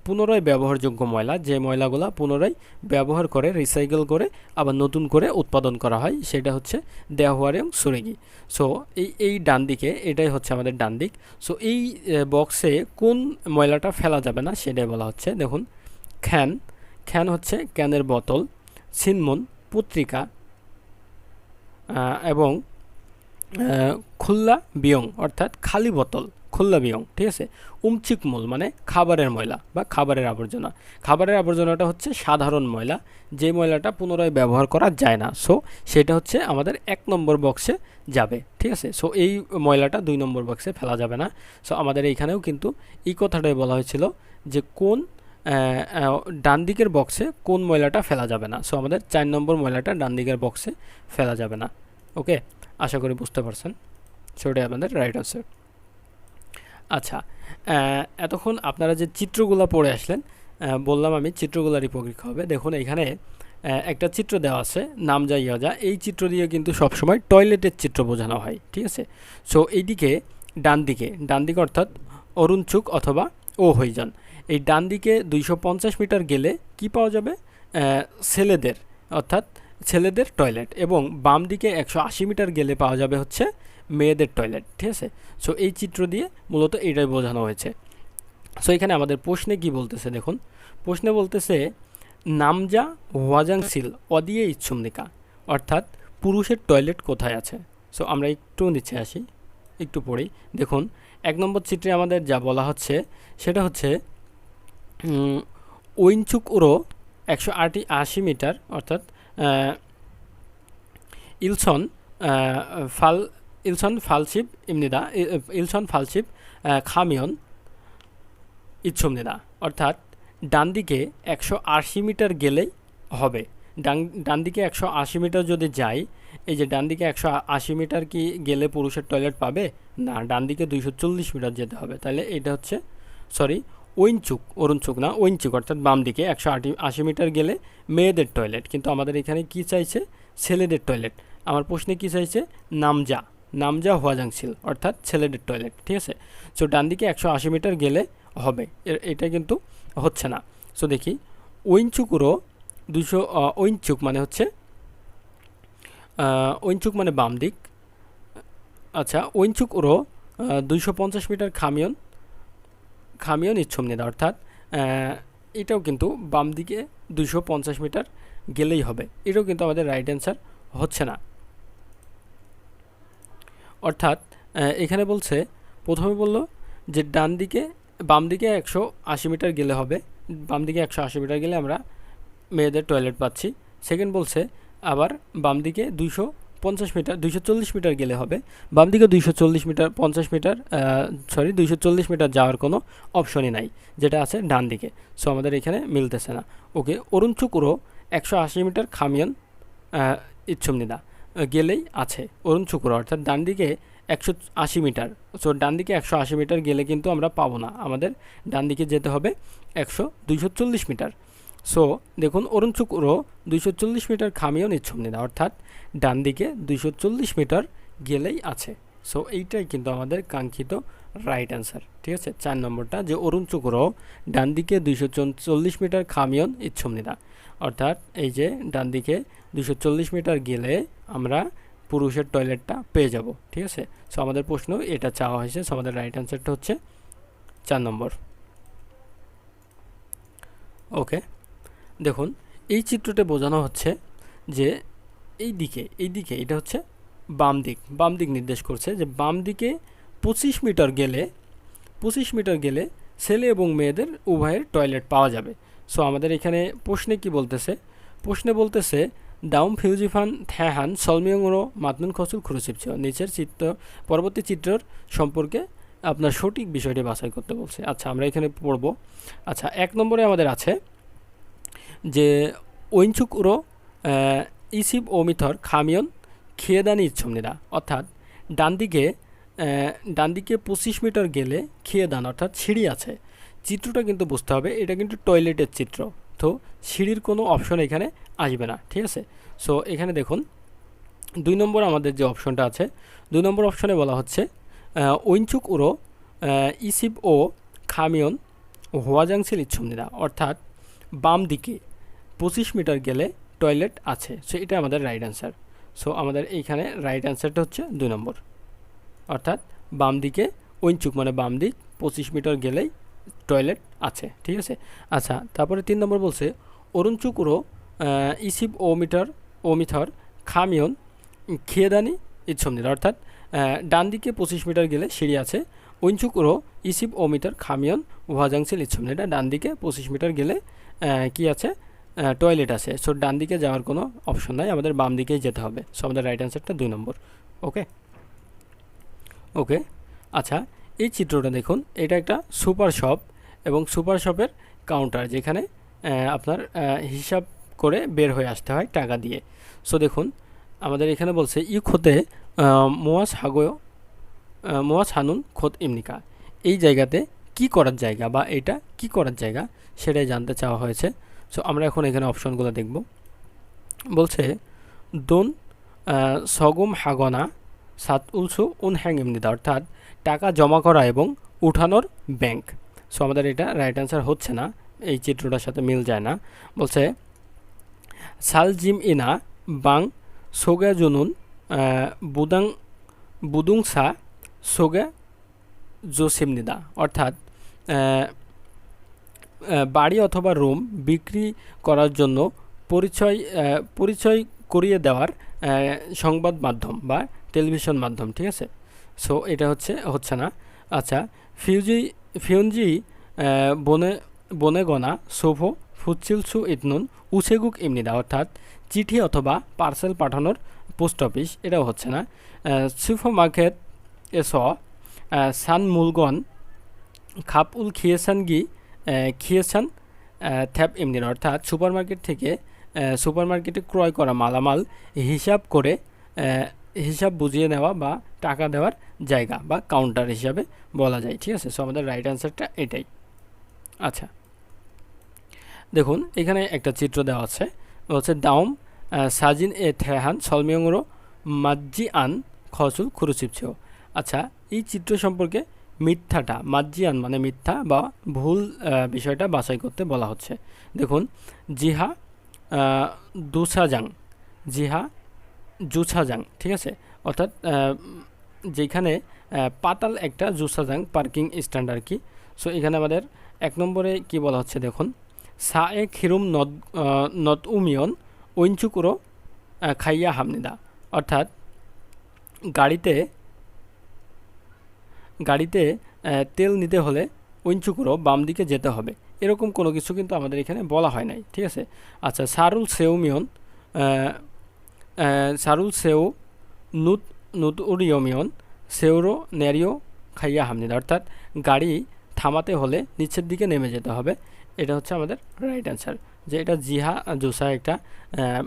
পুনরায় ব্যবহারযোগ্য ময়লা, যে ময়লাগুলো পুনরায় ব্যবহার করে রিসাইকেল করে আবার নতুন করে উৎপাদন করা হয়, সেটা হচ্ছে দেওয়ারিয়ং সুরেগি। সো এই ডান দিকে এটাই হচ্ছে আমাদের ডান দিক। সো এই বক্সে কোন ময়লাটা ফেলা যাবে না সেটাই বলা হচ্ছে। দেখুন খ্যান হচ্ছে ক্যানের বোতল, সিনমন পত্রিকা এবং খুল্লা বিয়ং অর্থাৎ খালি বোতল, খুল্লা বিয়ং, ঠিক আছে। উমচিকমূল মানে খাবারের ময়লা বা খাবারের আবর্জনা। খাবারের আবর্জনাটা হচ্ছে সাধারণ ময়লা, যে ময়লাটা পুনরায় ব্যবহার করা যায় না। সো সেটা হচ্ছে আমাদের 1 নম্বর বক্সে যাবে, ঠিক আছে। সো এই ময়লাটা 2 নম্বর বক্সে ফেলা যাবে না। সো আমাদের এইখানেও কিন্তু এই কথাটাই বলা হয়েছিল যে কোন ডান দিকের বক্সে কোন ময়লাটা ফেলা যাবে না। সো আমাদের 4 নম্বর ময়লাটা ডান দিকের বক্সে ফেলা যাবে না। ওকে, আশা করি বুঝতে পারছেন। সেটাই আমাদের রাইট আনসার। আচ্ছা, এতক্ষণ আপনারা যে চিত্রগুলো পড়ে আসলেন, বললাম আমি চিত্রগুলোরই পরীক্ষা হবে। দেখুন এখানে একটা চিত্র দেওয়া আছে, নামজা ইয়াজা, এই চিত্র দিয়ে কিন্তু সবসময় টয়লেটের চিত্র বোঝানো হয়, ঠিক আছে। সো এইদিকে ডান দিকে অর্থাৎ অরুণচুক অথবা ও হইজান, এই ডান দিকে 250 মিটার গেলে কি পাওয়া যাবে? ছেলেদের অর্থাৎ ছেলেদের টয়লেট, এবং বাম দিকে 180 মিটার গেলে পাওয়া যাবে হচ্ছে মেয়েদের টয়লেট, ঠিক আছে। সো এই চিত্র দিয়ে মূলত এটাই বোঝানো হয়েছে। সো এখানে আমাদের প্রশ্নে কি বলতেছে দেখুন, প্রশ্নে বলতেছে নামজা ওয়াজাংসিল অদিয়ে ইচ্ছুমনিকা, অর্থাৎ পুরুষের টয়লেট কোথায় আছে। সো আমরা একটু নিচে আসি, একটু পড়ি। দেখুন 1 নম্বর চিত্রে আমাদের যা বলা হচ্ছে সেটা হচ্ছে ওইনচুক উরো 180 মিটার অর্থাৎ ইলসন ফালশিপ ইমনিদা ইলসন ফালশিপ খামিয়ন ইচ্ছুমনিদা, অর্থাৎ ডান দিকে 180 মিটার গেলেই হবে। ডান দিকে 180 মিটার যদি যাই, এই যে ডান দিকে 180 মিটার কি গেলে পুরুষের টয়লেট পাবে না, ডান দিকে 240 মিটার যেতে হবে। তাহলে এটা হচ্ছে অরুণচুক না, ওইনচুক অর্থাৎ বাম দিকে 180 মিটার গেলে মেয়েদের টয়লেট, কিন্তু আমাদের এখানে কি চাইছে? ছেলেদের টয়লেট। আমার প্রশ্নে কি চাইছে? নামজা হোয়াজাংসিল অর্থাৎ ছেলেদের টয়লেট, ঠিক আছে। সো ডান দিকে 180 মিটার গেলে হবে, এটা কিন্তু হচ্ছে না। সো দেখি ওইনচুকুরও 200 ওইনচুক মানে হচ্ছে ওইনচুক মানে বাম দিক। আচ্ছা, ওইনচুক উরো 250 মিটার খামিয়ন ইচ্ছুমনিদা, অর্থাৎ এটাও কিন্তু বাম দিকে 250 মিটার গেলেই হবে, এটাও কিন্তু আমাদের রাইট অ্যান্সার হচ্ছে না। অর্থাৎ এখানে বলছে, প্রথমে বলল যে বাম দিকে 180 মিটার গেলে হবে, বাম দিকে 180 মিটার গেলে আমরা মেয়েদের টয়লেট পাচ্ছি। সেকেন্ড বলছে আবার বাম দিকে মিটার 240 মিটার গেলে হবে, বাম দিকে 240 মিটার 50 মিটার 240 মিটার যাওয়ার কোনো অপশনই নাই, যেটা আছে ডান দিকে। সো আমাদের এখানে মিলতেছে না। ওকে, অরুণচুকুরো 180 মিটার খামিয়ন ইচ্ছুমনিদা গেলেই আছে অরুণচুকুরো, অর্থাৎ ডান দিকে 180 মিটার। সো ডান দিকে 180 মিটার গেলে কিন্তু আমরা পাবো না, আমাদের ডান দিকে যেতে হবে 240 মিটার। সো দেখুন অরুণচুকুরো 240 মিটার খামিয়ন ইচ্ছুমনিদা, অর্থাৎ ডান দিকে 240 মিটার গেলেই আছে। সো এইটাই কিন্তু আমাদের কাঙ্ক্ষিত রাইট অ্যান্সার। ঠিক আছে, 4 নম্বরটা যে অরুণচুকুরো ডান দিকে 240 মিটার খামিয়ন ইচ্ছুমনিদা, অর্থাৎ এই যে ডান দিকে 240 মিটার গেলে আমরা পুরুষের টয়লেটটা পেয়ে যাব। ঠিক আছে, সো আমাদের প্রশ্ন এটা চাওয়া হয়েছে। সো আমাদের রাইট অ্যান্সারটা হচ্ছে 4 নম্বর। ওকে, দেখুন এই চিত্রতে বোঝানো হচ্ছে যে এই দিকে এটা হচ্ছে বাম দিক নির্দেশ করছে যে বাম দিকে 25 মিটার গেলে ছেলে এবং মেয়েদের উভয়ের টয়লেট পাওয়া যাবে। সো আমাদের এখানে প্রশ্নে কি বলতেছে, প্রশ্নে বলতেছে দাউম ফিউজিফান থ্যাহান সলমিয়ংরো মাতনুন খসুল খুরুসিপছিও, নিচের পরবর্তী চিত্রের সম্পর্কে আপনার সঠিক বিষয়টি বাছাই করতে বলছে। আচ্ছা, আমরা এখানে পড়ব। আচ্ছা, 1 নম্বরে আমাদের আছে যে ঐনচুক উরো ইসিব ওমিথর খামিয়ন খেয়েদানি ইচ্ছমনিদা, অর্থাৎ ডান দিকে 25 মিটার গেলে খেয়েদান অর্থাৎ সিঁড়ি আছে। চিত্রটা কিন্তু বুঝতে হবে, এটা কিন্তু টয়লেটের চিত্র, তো সিঁড়ির কোনো অপশন এখানে আসবে না। ঠিক আছে, সো এখানে দেখুন 2 নম্বর আমাদের যে অপশনটা আছে, 2 নম্বর অপশনে বলা হচ্ছে ঐনচুক উরো ইসিব ও খামিয়ন হোয়াজাংসিল ইচ্ছমনিদা, অর্থাৎ বাম দিকে 25 মিটার গেলে টয়লেট আছে। সো এটা আমাদের রাইট অ্যান্সার। সো আমাদের এইখানে রাইট অ্যান্সারটা হচ্ছে 2 নম্বর, অর্থাৎ বাম দিকে ঐনচুক মানে বাম দিক 25 মিটার গেলেই টয়লেট আছে। ঠিক আছে, আচ্ছা তারপরে 3 নম্বর বলছে অরুণচুকুরো ইসিব ওমিথর খামিয়ন খেয়েদানি ইচ্ছমনিদা, অর্থাৎ ডান দিকে 25 মিটার গেলে সিঁড়ি আছে। ঐনচুকুরো ইসিব ওমিটার খামিয়ন ওয়াজাংসিল ইচ্ছমনিদা, ডান দিকে 25 মিটার গেলে কি আছে, টয়লেট আছে। সো ডান দিকে যাওয়ার কোনো অপশন নাই, আমাদের বাম দিকেই যেতে হবে। সো আমাদের রাইট অ্যান্সারটা 2 নম্বর। ওকে, আচ্ছা এই চিত্রটা দেখুন, এটা একটা সুপার শপ এবং সুপার শপের কাউন্টার, যেখানে আপনার হিসাব করে বের হয়ে আসতে হয় টাকা দিয়ে। সো দেখুন আমাদের এখানে বলছে খোতে মোয়াজ হানুন খোত ইমনিকা, এই জায়গাতে কি করার জায়গা বা এটা কি করার জায়গা সেটাই জানতে চাওয়া হয়েছে। সো আমরা এখন এখানে অপশনগুলো দেখব। বলছে দোন সগম হাগনা সাত উলসু উন হ্যাং ইমনিদা, অর্থাৎ টাকা জমা করা এবং উঠানোর ব্যাংক। সো আমাদের এটা রাইট অ্যান্সার হচ্ছে না, এই চিত্রটার সাথে মিল যায় না। বলছে সাল জিম ইনা বাং সোগা জুনুন বুদুংসা সোগা জোসিমনিদা, অর্থাৎ বাড়ি অথবা রুম বিক্রি করার জন্য পরিচয় করিয়ে দেওয়ার সংবাদ মাধ্যম বা টেলিভিশন মাধ্যম। ঠিক আছে, সো এটা হচ্ছে না। আচ্ছা, ফিউনজি বনেগনা সোভো ফুচিলসু ইতনুন উসেগুক ইমনিদা, অর্থাৎ চিঠি অথবা পার্সেল পাঠানোর পোস্ট অফিস, এটাও হচ্ছে না। সুপার মার্কেট এস সান মুলগন খাপুল খিয়েসান থ্যাপ ইমনিদা, অর্থাৎ সুপারমার্কেটে ক্রয় করা মালামাল হিসাব বুঝিয়ে নেওয়া বা টাকা দেওয়ার জায়গা বা কাউন্টার হিসাবে বলা যায়। ঠিক আছে, সো আমাদের রাইট অ্যান্সারটা এটাই। আচ্ছা দেখুন এখানে একটা চিত্র দেওয়া আছে, হচ্ছে দাউম সাজিন এ থেহান সলমিয়ংরো মাজ্জি আন খসুল খুরুচিপছেও। আচ্ছা, এই চিত্র সম্পর্কে মিথ্যাটা, মাজ্জিয়ান মানে মিথ্যা বা ভুল বিষয়টা বাছাই করতে বলা হচ্ছে। দেখুন জিহা জুসাজাং, ঠিক আছে, অর্থাৎ যেখানে পাতাল একটা জুসাজাং পার্কিং স্ট্যান্ড আর কি। সো এখানে আমাদের 1 নম্বরে কি বলা হচ্ছে দেখুন, সা এ খিরুম নদ উমিয়ন ঐনচুকুরো খাইয়া হামনিদা, অর্থাৎ গাড়িতে তেল নিতে হলে ঐনচুকুরো বাম দিকে যেতে হবে, এরকম কোনো কিছু কিন্তু আমাদের এখানে বলা হয় নাই। ঠিক আছে, আচ্ছা সারুল সেউ নুত নুত উরিয়মিয়ন সেউরো নেরিও খাইয়া হামনিদা, অর্থাৎ গাড়ি থামাতে হলে নিচের দিকে নেমে যেতে হবে। এটা হচ্ছে আমাদের রাইট অ্যান্সার, যে এটা জিহা জোসা একটা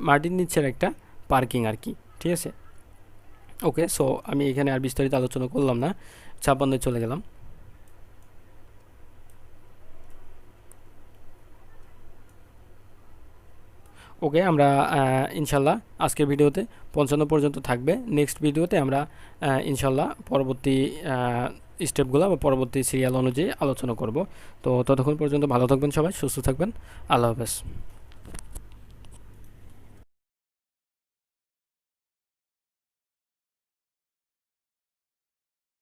মাটির নিচের একটা পার্কিং আর কি। ঠিক আছে, ওকে। সো আমি এখানে আর বিস্তারিত আলোচনা করলাম না, 56 চলে গেলাম। ওকে, আমরা ইনশাল্লাহ আজকের ভিডিওতে 55 পর্যন্ত থাকবে। নেক্সট ভিডিওতে আমরা ইনশাল্লাহ পরবর্তী স্টেপগুলো বা পরবর্তী সিরিয়াল অনুযায়ী আলোচনা করব। তো ততক্ষণ পর্যন্ত ভালো থাকবেন সবাই, সুস্থ থাকবেন। আল্লাহ হাফেজ।